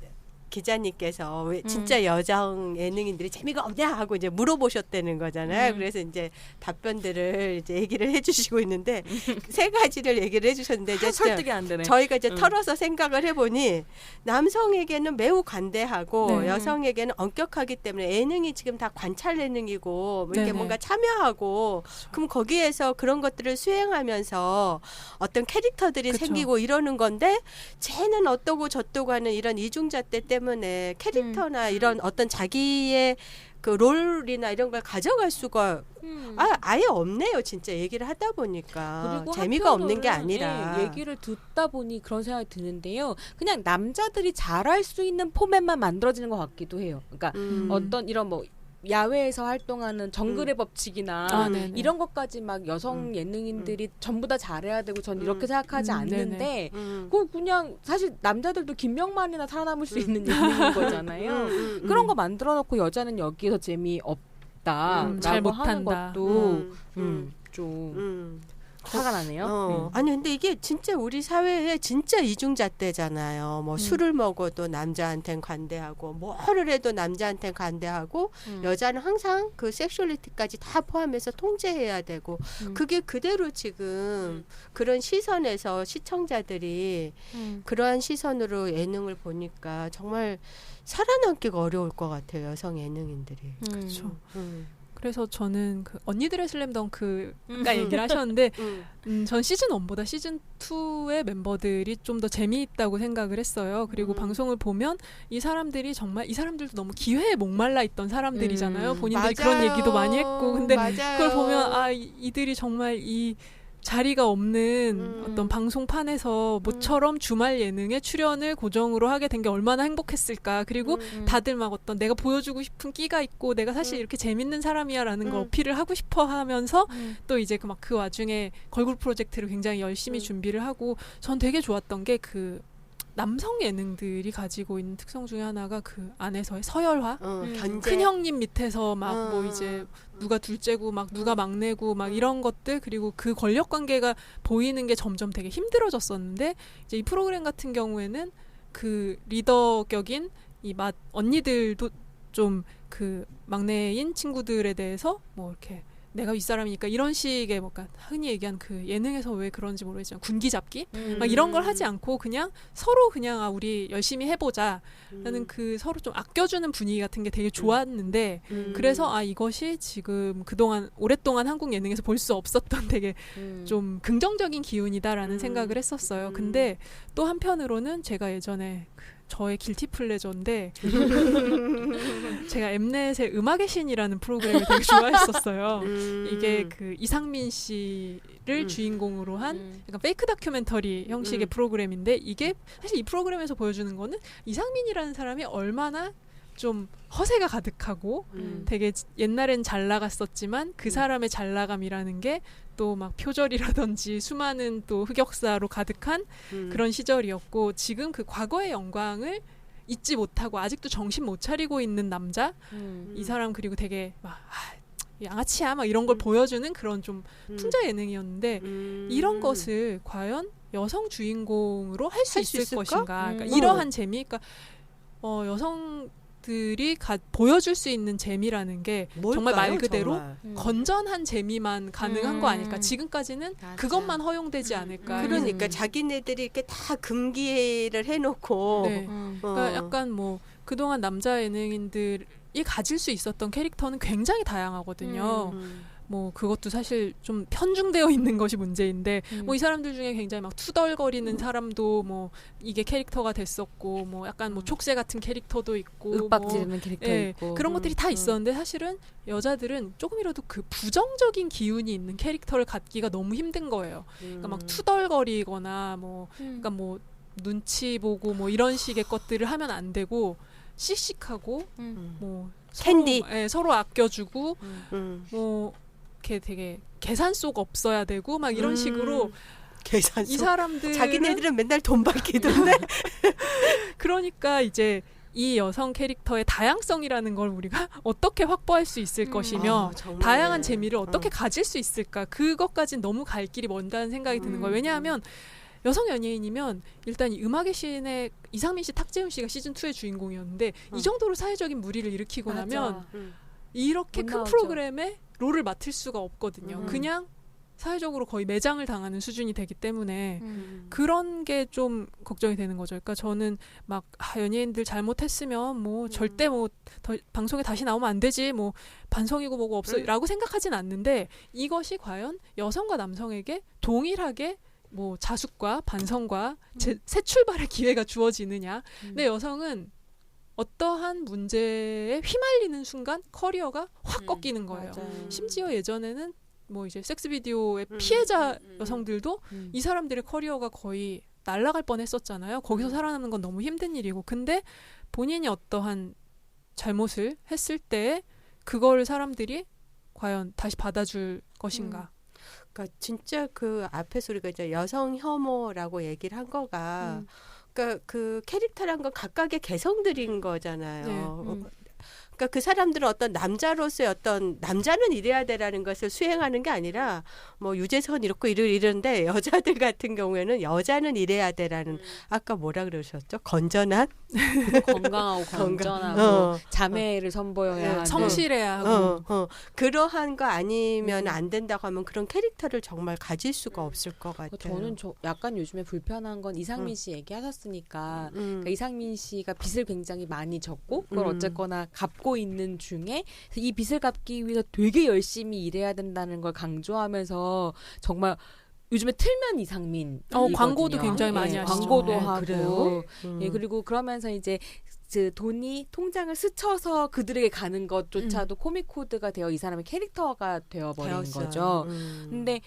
기자님께서 왜 진짜 여성 예능인들이 재미가 없냐 하고 이제 물어보셨다는 거잖아요. 그래서 이제 답변들을 이제 얘기를 해주시고 있는데 세 가지를 얘기를 해주셨는데 이제 설득이 안 되네. 저희가 이제 털어서 생각을 해보니 남성에게는 매우 관대하고 여성에게는 엄격하기 때문에 예능이 지금 다 관찰 예능이고 이렇게 뭔가 참여하고 그럼 거기에서 그런 것들을 수행하면서 어떤 캐릭터들이 생기고 이러는 건데 쟤는 어떠고 저떠고 하는 이런 이중잣대 때문에 캐릭터나 이런 어떤 자기의 그 롤이나 이런 걸 가져갈 수가 아예 없네요. 진짜 얘기를 하다 보니까 그리고 재미가 없는 게 아니라 얘기를 듣다 보니 그런 생각이 드는데요. 그냥 남자들이 잘할 수 있는 포맷만 만들어지는 것 같기도 해요. 그러니까 어떤 이런 뭐 야외에서 활동하는 정글의 법칙이나 이런 것까지 막 여성 예능인들이 전부 다 잘해야 되고 전 이렇게 생각하지 않는데 그거 그냥 사실 남자들도 김명만이나 살아남을 수 있는 예능인 거잖아요. 그런 거 만들어 놓고 여자는 여기에서 재미없다 잘 라고 하는 못한다. 것도 좀 화가 나네요. 아니 근데 이게 진짜 우리 사회에 진짜 이중잣대잖아요. 뭐 술을 먹어도 남자한텐 관대하고 뭐를 해도 남자한텐 관대하고 여자는 항상 그 섹슈얼리티까지 다 포함해서 통제해야 되고 그게 그대로 지금 그런 시선에서 시청자들이 그러한 시선으로 예능을 보니까 정말 살아남기가 어려울 것 같아요. 여성 예능인들이. 그렇죠. 그래서 저는 그 언니들의 슬램덩크가 얘기를 하셨는데 전 시즌 1보다 시즌 2의 멤버들이 좀 더 재미있다고 생각을 했어요. 그리고 방송을 보면 이 사람들이 정말 이 사람들도 너무 기회에 목말라 있던 사람들이잖아요. 본인들이 맞아요. 그런 얘기도 많이 했고 근데 맞아요. 그걸 보면 아 이들이 정말 이 자리가 없는 어떤 방송판에서 모처럼 주말 예능에 출연을 고정으로 하게 된 게 얼마나 행복했을까. 그리고 다들 막 어떤 내가 보여주고 싶은 끼가 있고 내가 사실 이렇게 재밌는 사람이야라는 걸 어필을 하고 싶어 하면서 또 이제 그 와중에 걸그룹 프로젝트를 굉장히 열심히 준비를 하고 전 되게 좋았던 게 그 남성 예능들이 가지고 있는 특성 중에 하나가 그 안에서의 서열화 견제. 큰 형님 밑에서 막 뭐 이제 누가 둘째고 막 누가 막내고 막 이런 것들 그리고 그 권력 관계가 보이는 게 점점 되게 힘들어졌었는데 이제 이 프로그램 같은 경우에는 그 리더격인 이 언니들도 좀 그 막내인 친구들에 대해서 뭐 이렇게 내가 윗사람이니까 이런 식의 뭔가 흔히 얘기한 그 예능에서 왜 그런지 모르겠지만 군기 잡기 막 이런 걸 하지 않고 그냥 서로 그냥 아 우리 열심히 해보자 라는 그 서로 좀 아껴주는 분위기 같은 게 되게 좋았는데 그래서 아 이것이 지금 그동안 오랫동안 한국 예능에서 볼 수 없었던 되게 좀 긍정적인 기운이다라는 생각을 했었어요. 근데 또 한편으로는 제가 예전에 저의 길티 플레저인데 제가 엠넷의 음악의 신이라는 프로그램을 되게 좋아했었어요. 이게 그 이상민 씨를 주인공으로 한 약간 페이크 다큐멘터리 형식의 프로그램인데 이게 사실 이 프로그램에서 보여주는 거는 이상민이라는 사람이 얼마나 좀 허세가 가득하고 되게 옛날엔 잘 나갔었지만 그 사람의 잘 나감이라는 게 또 막 표절이라든지 수많은 또 흑역사로 가득한 그런 시절이었고 지금 그 과거의 영광을 잊지 못하고 아직도 정신 못 차리고 있는 남자 이 사람 그리고 되게 막 양아치야 막 이런 걸 보여주는 그런 좀 풍자 예능이었는데 이런 것을 과연 여성 주인공으로 할 수 있을 것인가 그러니까 이러한 재미 그러니까 여성들이 보여줄 수 있는 재미라는 게 뭘까요, 정말 말 그대로 정말? 건전한 재미만 가능한 거 아닐까 지금까지는 맞아. 그것만 허용되지 않을까 그러니까 자기네들이 이렇게 다 금기를 해놓고 네. 그러니까 약간 뭐 그동안 남자 예능인들이 가질 수 있었던 캐릭터는 굉장히 다양하거든요. 뭐 그것도 사실 좀 편중되어 있는 것이 문제인데 뭐 이 사람들 중에 굉장히 막 투덜거리는 사람도 뭐 이게 캐릭터가 됐었고 뭐 약간 뭐 촉새 같은 캐릭터도 있고 윽박 지르는 캐릭터 있고 그런 것들이 다 있었는데 사실은 여자들은 조금이라도 그 부정적인 기운이 있는 캐릭터를 갖기가 너무 힘든 거예요. 그러니까 막 투덜거리거나 뭐 그러니까 뭐 눈치 보고 뭐 이런 식의 것들을 하면 안 되고 씩씩하고 뭐 캔디 서로 아껴주고 뭐 이렇게 되게 계산 속 없어야 되고 막 이런 식으로 계산 이 사람들 자기네들은 맨날 돈 밝히던데 그러니까 이제 이 여성 캐릭터의 다양성이라는 걸 우리가 어떻게 확보할 수 있을 것이며 다양한 재미를 어떻게 가질 수 있을까 그것까지는 너무 갈 길이 먼다는 생각이 드는 거예요. 왜냐하면 여성 연예인이면 일단 이 음악의 신의 이상민 씨, 탁재훈 씨가 시즌 2의 주인공이었는데 이 정도로 사회적인 무리를 일으키고 나면 이렇게 큰 나오죠. 프로그램에 롤을 맡을 수가 없거든요. 그냥 사회적으로 거의 매장을 당하는 수준이 되기 때문에 그런 게 좀 걱정이 되는 거죠. 그러니까 저는 막 연예인들 잘못했으면 뭐 절대 뭐 방송에 다시 나오면 안 되지 뭐 반성이고 뭐고 없어 라고 생각하진 않는데 이것이 과연 여성과 남성에게 동일하게 뭐 자숙과 반성과 새 출발의 기회가 주어지느냐. 근데 여성은 어떠한 문제에 휘말리는 순간 커리어가 확 꺾이는 거예요. 심지어 예전에는 뭐 이제 섹스 비디오의 피해자 여성들도 이 사람들의 커리어가 거의 날아갈 뻔했었잖아요. 거기서 살아남는 건 너무 힘든 일이고, 근데 본인이 어떠한 잘못을 했을 때 그걸 사람들이 과연 다시 받아줄 것인가? 그러니까 진짜 그 앞에서 우리가 이제 여성 혐오라고 얘기를 한 거가 그러니까 그 캐릭터란 건 각각의 개성들인 거잖아요. 그러니까 그 사람들은 어떤 남자로서의 어떤 남자는 이래야 돼라는 것을 수행하는 게 아니라 뭐 유재석은 이렇고 이런데 여자들 같은 경우에는 여자는 이래야 돼라는 아까 뭐라 그러셨죠? 건전한 건강하고 건전하고 어. 자매를 선보여야 하는 성실해야 하고 그러한 거 아니면 안 된다고 하면 그런 캐릭터를 정말 가질 수가 없을 것 같아요. 저는 약간 요즘에 불편한 건 이상민 씨 얘기하셨으니까 그러니까 이상민 씨가 빚을 굉장히 많이 졌고 그걸 어쨌거나 갚고 있는 중에 이 빚을 갚기 위해서 되게 열심히 일해야 된다는 걸 강조하면서 정말 요즘에 틀면 이상민 광고도 굉장히 많이 하시죠. 광고도 네, 하고 그래요? 예, 그리고 그러면서 이제 그 돈이 통장을 스쳐서 그들에게 가는 것조차도 코믹 코드가 되어 이 사람의 캐릭터가 되어버린 거죠. 근데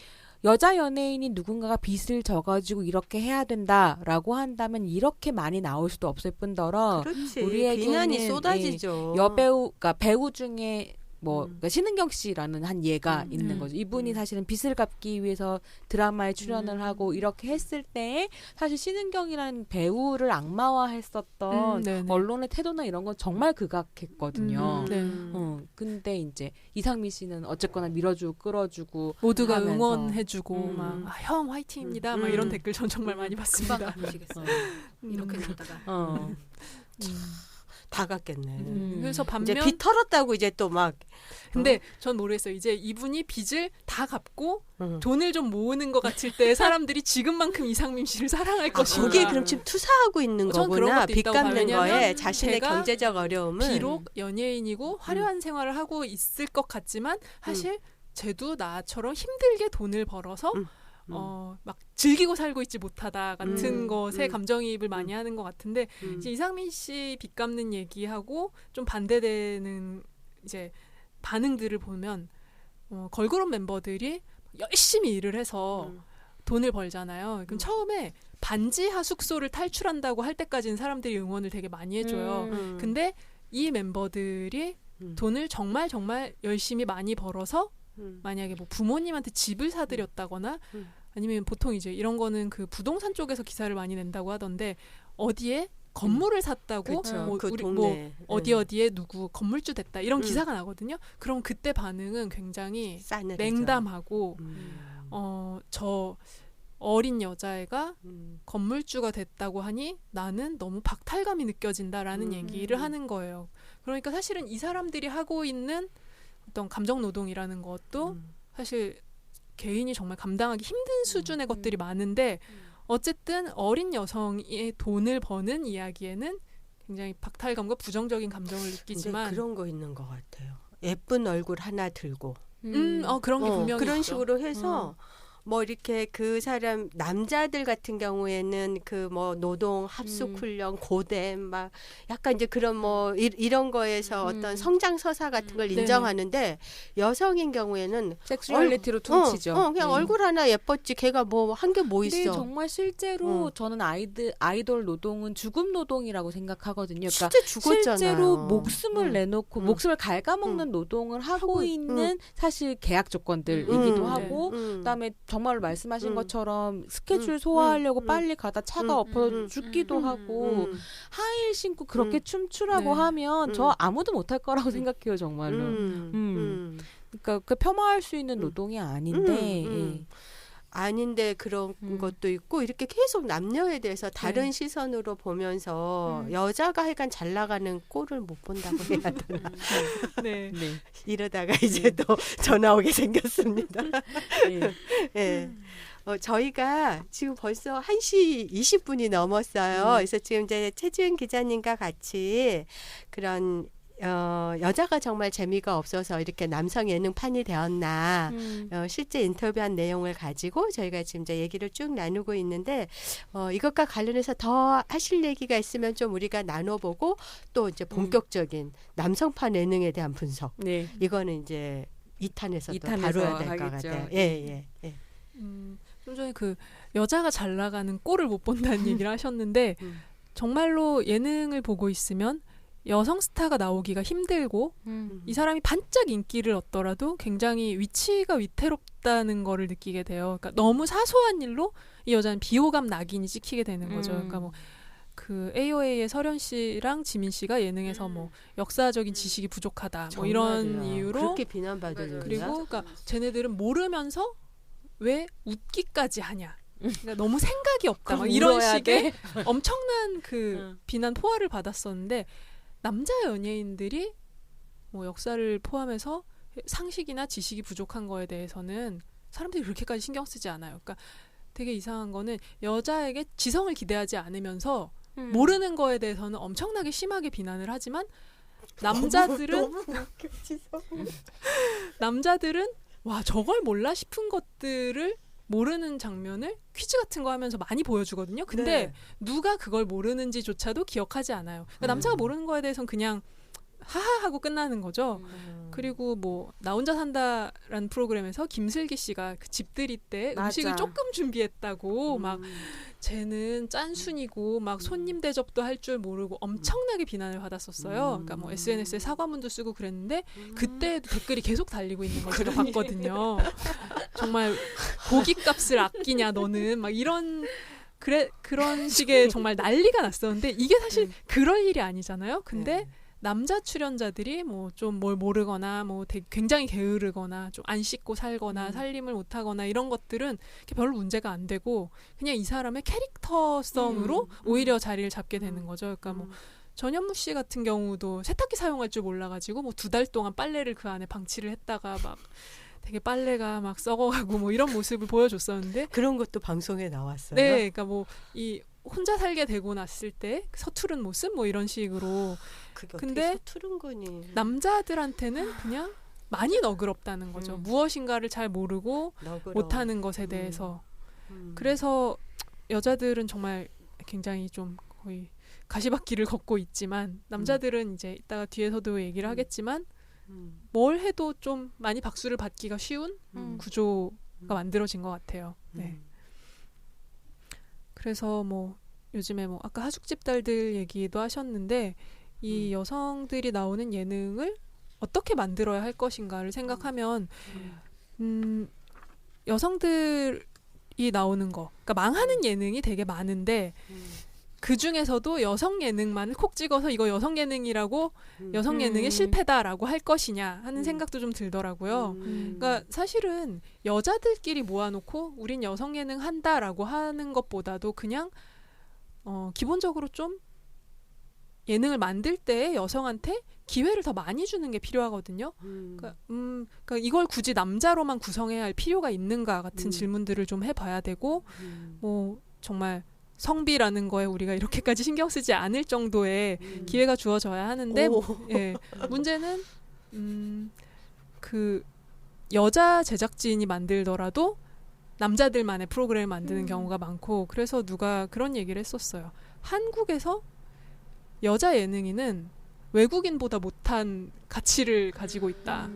여자 연예인이 누군가가 빚을 져가지고 이렇게 해야 된다라고 한다면 이렇게 많이 나올 수도 없을 뿐더러 그렇지. 우리에게는 비난이 쏟아지죠. 여배우, 그러니까 배우 중에 그러니까 신은경 씨라는 한 예가 있는 거죠. 이분이 사실은 빚을 갚기 위해서 드라마에 출연을 하고 이렇게 했을 때에 사실 신은경이라는 배우를 악마화했었던 언론의 태도나 이런 건 정말 극악했거든요. 근데 이제 이상민 씨는 어쨌거나 밀어주고 끌어주고 모두가 하면서. 응원해주고 막 형 화이팅입니다. 막 이런 댓글 전 정말 많이 봤습니다. 금방 가보시겠어요. 이렇게 그러다가. 다 갔겠네. 그래서 반면 이제 빚 털었다고 이제 또 막. 근데 전 모르겠어요. 이제 이분이 빚을 다 갚고 돈을 좀 모으는 것 같을 때 사람들이 지금만큼 이상민 씨를 사랑할 것인가. 거기에 그럼 지금 투사하고 있는 전 그런 거구나. 것도 빚 있다고 갚는 봐요. 거에 왜냐면 자신의 제가 경제적 어려움을. 비록 연예인이고 화려한 생활을 하고 있을 것 같지만 사실 쟤도 나처럼 힘들게 돈을 벌어서 막 즐기고 살고 있지 못하다 같은 것에 감정이입을 많이 하는 것 같은데 이제 이상민 씨 빚 갚는 얘기하고 좀 반대되는 이제 반응들을 보면 걸그룹 멤버들이 열심히 일을 해서 돈을 벌잖아요. 그럼 처음에 반지 하숙소를 탈출한다고 할 때까지는 사람들이 응원을 되게 많이 해줘요. 근데 이 멤버들이 돈을 정말 열심히 많이 벌어서 만약에 뭐 부모님한테 집을 사드렸다거나 아니면 보통 이제 이런 거는 그 부동산 쪽에서 기사를 많이 낸다고 하던데 어디에 건물을 샀다고 뭐 그 우리 동네. 뭐 어디에 누구 건물주 됐다 이런 기사가 나거든요. 그럼 그때 반응은 굉장히 싸늘해져. 냉담하고 저 어린 여자애가 건물주가 됐다고 하니 나는 너무 박탈감이 느껴진다라는 얘기를 하는 거예요. 그러니까 사실은 이 사람들이 하고 있는 어떤 감정 노동이라는 것도 사실 개인이 정말 감당하기 힘든 수준의 것들이 많은데 어쨌든 어린 여성의 돈을 버는 이야기에는 굉장히 박탈감과 부정적인 감정을 느끼지만 그런 거 있는 것 같아요. 예쁜 얼굴 하나 들고 그런 게 분명히 그런 있죠. 식으로 해서 뭐 이렇게 그 사람 남자들 같은 경우에는 그 뭐 노동 합숙 훈련 고됨 막 약간 이제 그런 뭐 이런 거에서 어떤 성장 서사 같은 걸 인정하는데 여성인 경우에는 섹슈얼리티로 퉁치죠. 그냥 얼굴 하나 예뻤지 걔가 뭐 한 게 뭐 있어. 근데 정말 실제로 저는 아이돌 노동은 죽음 노동이라고 생각하거든요. 그러니까 진짜 죽었잖아요. 실제로 목숨을 내놓고 목숨을 갉아먹는 노동을 하고 있는 사실 계약 조건들이기도 하고 그다음에 정말로 말씀하신 것처럼 스케줄 소화하려고 빨리 가다 차가 엎어져 죽기도 하고 하이힐 신고 그렇게 춤추라고 하면 저 아무도 못할 거라고 생각해요 정말로. 그러니까 그 폄하할 수 있는 노동이 아닌데 아닌데 그런 것도 있고 이렇게 계속 남녀에 대해서 다른 시선으로 보면서 여자가 하여간 잘 나가는 꼴을 못 본다고 해야 되나. 네. 이러다가 이제 또 전화 오게 생겼습니다. 네. 저희가 지금 벌써 1시 20분이 넘었어요. 그래서 지금 이제 최지은 기자님과 같이 그런 여자가 정말 재미가 없어서 이렇게 남성 예능판이 되었나 실제 인터뷰한 내용을 가지고 저희가 지금 이제 얘기를 쭉 나누고 있는데 이것과 관련해서 더 하실 얘기가 있으면 좀 우리가 나눠보고 또 이제 본격적인 남성판 예능에 대한 분석 이거는 이제 2탄에서 또 다뤄야 될 것 같아요. 예. 좀 전에 그 여자가 잘 나가는 꼴을 못 본다는 얘기를 하셨는데 정말로 예능을 보고 있으면 여성 스타가 나오기가 힘들고 이 사람이 반짝 인기를 얻더라도 굉장히 위치가 위태롭다는 거를 느끼게 돼요. 그러니까 너무 사소한 일로 이 여자는 비호감 낙인이 찍히게 되는 거죠. 그러니까 뭐 그 AOA의 설현 씨랑 지민 씨가 예능에서 뭐 역사적인 지식이 부족하다 뭐 이런 정말이야. 이유로 그렇게 비난받을 일이야. 그리고 그러니까 쟤네들은 모르면서 왜 웃기까지 하냐. 그러니까 너무 생각이 없다. 막 이런 식의 엄청난 그 비난 포화를 받았었는데 남자 연예인들이 뭐 역사를 포함해서 상식이나 지식이 부족한 거에 대해서는 사람들이 그렇게까지 신경 쓰지 않아요. 그러니까 되게 이상한 거는 여자에게 지성을 기대하지 않으면서 모르는 거에 대해서는 엄청나게 심하게 비난을 하지만 남자들은 남자들은 와 저걸 몰라 싶은 것들을 모르는 장면을 퀴즈 같은 거 하면서 많이 보여주거든요. 근데 네. 누가 그걸 모르는지조차도 기억하지 않아요. 그러니까 남자가 모르는 거에 대해서는 그냥 하하 하고 끝나는 거죠. 그리고 뭐 나 혼자 산다라는 프로그램에서 김슬기 씨가 그 집들이 때 맞아. 음식을 조금 준비했다고 막 쟤는 짠순이고 막 손님 대접도 할 줄 모르고 엄청나게 비난을 받았었어요. 그러니까 뭐 SNS에 사과문도 쓰고 그랬는데 그때도 댓글이 계속 달리고 있는 걸 제가 봤거든요. 정말 고깃값을 아끼냐 너는 막 이런 그런 식의 정말 난리가 났었는데 이게 사실 그럴 일이 아니잖아요. 근데 남자 출연자들이 뭐 좀 뭘 모르거나 뭐 되게 굉장히 게으르거나 좀 안 씻고 살거나 살림을 못하거나 이런 것들은 별로 문제가 안 되고 그냥 이 사람의 캐릭터성으로 오히려 자리를 잡게 되는 거죠. 그러니까 뭐 전현무 씨 같은 경우도 세탁기 사용할 줄 몰라가지고 뭐 2달 동안 빨래를 그 안에 방치를 했다가 막 되게 빨래가 막 썩어가고 뭐 이런 모습을 보여줬었는데 그런 것도 방송에 나왔어요. 네, 그러니까 뭐 이 혼자 살게 되고 났을 때 서투른 모습 뭐 이런 식으로 그게 근데 어떻게 서투른 거니. 남자들한테는 그냥 많이 너그럽다는 거죠. 무엇인가를 잘 모르고 너그러워. 못하는 것에 대해서. 그래서 여자들은 정말 굉장히 좀 거의 가시밭길을 걷고 있지만 남자들은 이제 이따가 뒤에서도 얘기를 하겠지만 뭘 해도 좀 많이 박수를 받기가 쉬운 구조가 만들어진 것 같아요. 네. 그래서 뭐 요즘에 뭐 아까 하숙집 딸들 얘기도 하셨는데 이 여성들이 나오는 예능을 어떻게 만들어야 할 것인가를 생각하면 여성들이 나오는 거 그러니까 망하는 예능이 되게 많은데 그 중에서도 여성 예능만을 콕 찍어서 이거 여성 예능이라고 여성 예능의 실패다라고 할 것이냐 하는 생각도 좀 들더라고요. 그러니까 사실은 여자들끼리 모아놓고 우린 여성 예능 한다라고 하는 것보다도 그냥 기본적으로 좀 예능을 만들 때 여성한테 기회를 더 많이 주는 게 필요하거든요. 그러니까 이걸 굳이 남자로만 구성해야 할 필요가 있는가 같은 질문들을 좀 해봐야 되고 뭐 정말 성비라는 거에 우리가 이렇게까지 신경 쓰지 않을 정도의 기회가 주어져야 하는데 예, 문제는 그 여자 제작진이 만들더라도 남자들만의 프로그램을 만드는 경우가 많고 그래서 누가 그런 얘기를 했었어요. 한국에서 여자 예능인은 외국인보다 못한 가치를 가지고 있다.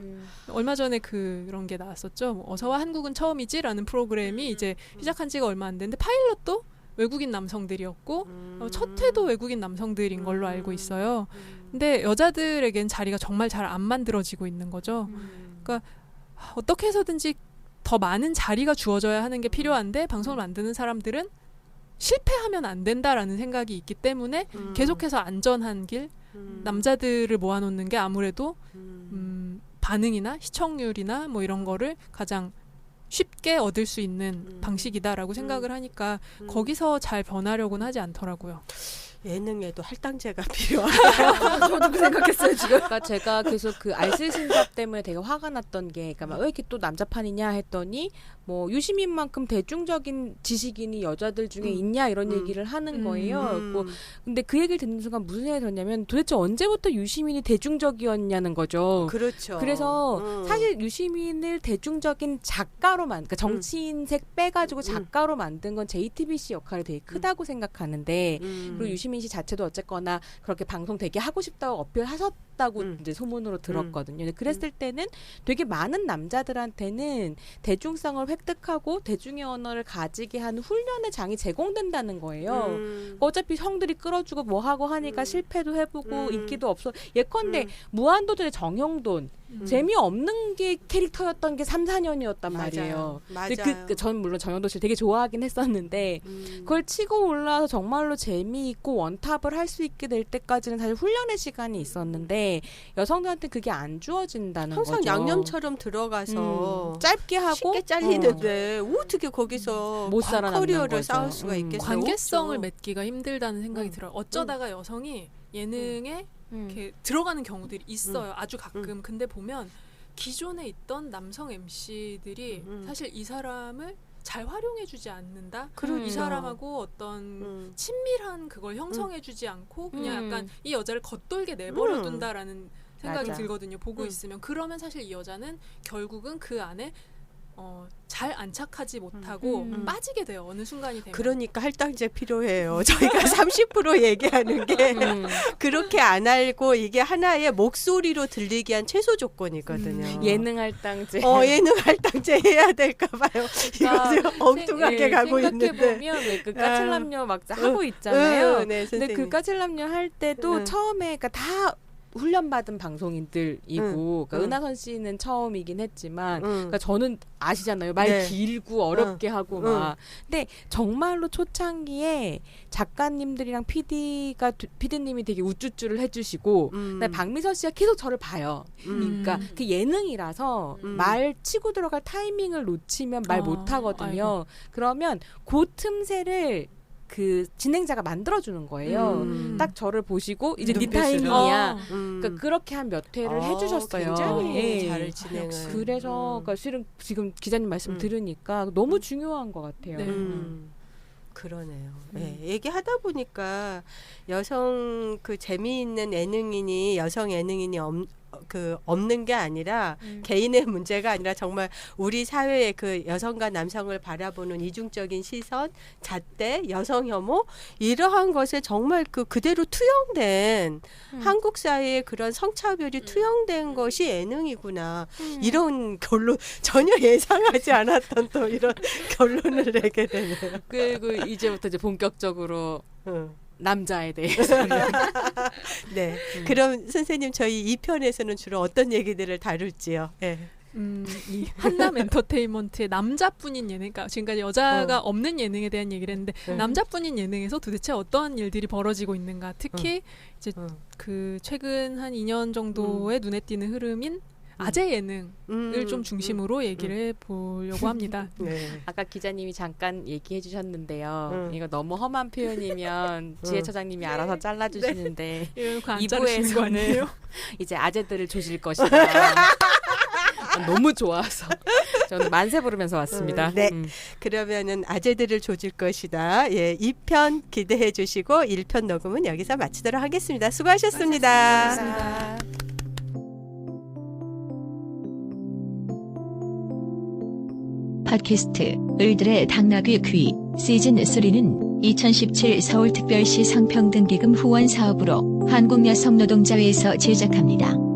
얼마 전에 그런 게 나왔었죠. 뭐 어서와 한국은 처음이지라는 프로그램이 이제 시작한 지가 얼마 안 됐는데 파일럿도 외국인 남성들이었고 첫 회도 외국인 남성들인 걸로 알고 있어요. 근데 여자들에겐 자리가 정말 잘 안 만들어지고 있는 거죠. 그러니까 어떻게 해서든지 더 많은 자리가 주어져야 하는 게 필요한데 방송을 만드는 사람들은 실패하면 안 된다라는 생각이 있기 때문에 계속해서 안전한 길 남자들을 모아놓는 게 아무래도 반응이나 시청률이나 뭐 이런 거를 가장 쉽게 얻을 수 있는 방식이다라고 생각을 하니까 거기서 잘 변하려고는 하지 않더라고요. 예능에도 할당제가 필요하다. 저도 그 생각했어요 지금. 그러니까 제가 계속 그 알쓸신잡 때문에 되게 화가 났던 게, 그러니까 막 왜 이렇게 또 남자판이냐 했더니 뭐 유시민만큼 대중적인 지식인이 여자들 중에 있냐 이런 얘기를 하는 거예요. 근데 그 얘기를 듣는 순간 무슨 생각이 들었냐면 도대체 언제부터 유시민이 대중적이었냐는 거죠. 그렇죠. 그래서 사실 유시민을 대중적인 작가로만, 그러니까 정치인색 빼가지고 작가로 만든 건 JTBC 역할이 되게 크다고 생각하는데, 그리고 유시민 씨 자체도 어쨌거나 그렇게 방송 되게 하고 싶다고 어필하셨다 했다고 이제 소문으로 들었거든요. 근데 그랬을 때는 되게 많은 남자들한테는 대중성을 획득하고 대중의 언어를 가지게 하는 훈련의 장이 제공된다는 거예요. 어차피 형들이 끌어주고 뭐 하고 하니까 실패도 해보고 인기도 없어. 예컨대 무한도전의 정형돈 재미없는 게 캐릭터였던 게 3, 4년이었단 말이에요. 맞아요. 근데 전 물론 정형돈 씨를 되게 좋아하긴 했었는데 그걸 치고 올라와서 정말로 재미있고 원탑을 할 수 있게 될 때까지는 사실 훈련의 시간이 있었는데 여성들한테 그게 안 주어진다는 항상 거죠. 양념처럼 들어가서 짧게 하고 쉽게 잘리는데 어떻게 거기서 못 살아남는 커리어를 거죠. 쌓을 수가 있겠어요? 관계성을 없죠. 맺기가 힘들다는 생각이 들어요. 어쩌다가 여성이 예능에 이렇게 들어가는 경우들이 있어요. 아주 가끔. 근데 보면 기존에 있던 남성 MC들이 사실 이 사람을 잘 활용해주지 않는다. 그러니까. 이 사람하고 어떤 친밀한 그걸 형성해주지 않고 그냥 약간 이 여자를 겉돌게 내버려둔다라는 생각이 맞아. 들거든요. 보고 있으면. 그러면 사실 이 여자는 결국은 그 안에 잘 안착하지 못하고 빠지게 돼요. 어느 순간이 되면. 그러니까 할당제 필요해요. 저희가 30% 얘기하는 게 그렇게 안 알고 이게 하나의 목소리로 들리게 한 최소 조건이거든요. 예능 할당제. 예능 할당제 해야 될까 봐요. 이거 지금 엉뚱하게 가고 있는데. 생각해보면 왜 그 까칠남녀 막 하고 있잖아요. 네, 근데 그 까칠남녀 할 때도 처음에 그러니까 다 훈련받은 방송인들이고 그러니까 은하선 씨는 처음이긴 했지만 그러니까 저는 아시잖아요. 말 네. 길고 어렵게 하고 막 근데 정말로 초창기에 작가님들이랑 PD님이 되게 우쭈쭈를 해주시고 그다음에 박미선 씨가 계속 저를 봐요. 그러니까 그 예능이라서 말 치고 들어갈 타이밍을 놓치면 말 못하거든요. 그러면 그 틈새를 그 진행자가 만들어주는 거예요. 딱 저를 보시고 이제 네 눈빛으로. 타이밍이야. 그러니까 그렇게 한 몇 회를 해주셨어요. 굉장히 예. 잘 진행을. 그래서 그러니까 실은 지금 기자님 말씀 들으니까 너무 중요한 것 같아요. 네. 그러네요. 네, 얘기하다 보니까 여성 그 재미있는 예능인이 여성 예능인이 없는 게 아니라 개인의 문제가 아니라 정말 우리 사회의 그 여성과 남성을 바라보는 이중적인 시선, 잣대, 여성 혐오 이러한 것에 정말 그대로 투영된 한국 사회의 그런 성차별이 투영된 것이 예능이구나. 이런 결론 전혀 예상하지 않았던 또 이런 결론을 내게 되네요. 그리고 이제부터 이제 본격적으로 남자에 대해서. 네. 그럼 선생님 저희 2편에서는 주로 어떤 얘기들을 다룰지요? 네. 이 한남 엔터테인먼트의 남자뿐인 예능, 그러니까 지금까지 여자가 없는 예능에 대한 얘기를 했는데 남자뿐인 예능에서 도대체 어떠한 일들이 벌어지고 있는가? 특히 이제 그 최근 한 2년 정도의 눈에 띄는 흐름인 아재 예능을 좀 중심으로 얘기를 해보려고 합니다. 네. 아까 기자님이 잠깐 얘기해 주셨는데요. 이거 너무 험한 표현이면 지혜 처장님이 알아서 잘라주시는데 이거 안 자르시는 거 2부에서는 아니에요? 이제 아재들을 조질 것이다. 너무 좋아서 저는 만세 부르면서 왔습니다. 네. 그러면은 아재들을 조질 것이다. 예, 2편 기대해 주시고 1편 녹음은 여기서 마치도록 하겠습니다. 수고하셨습니다. 고맙습니다. 팟캐스트 을들의 당나귀 귀 시즌3는 2017 서울특별시 성평등기금 후원 사업으로 한국여성노동자회에서 제작합니다.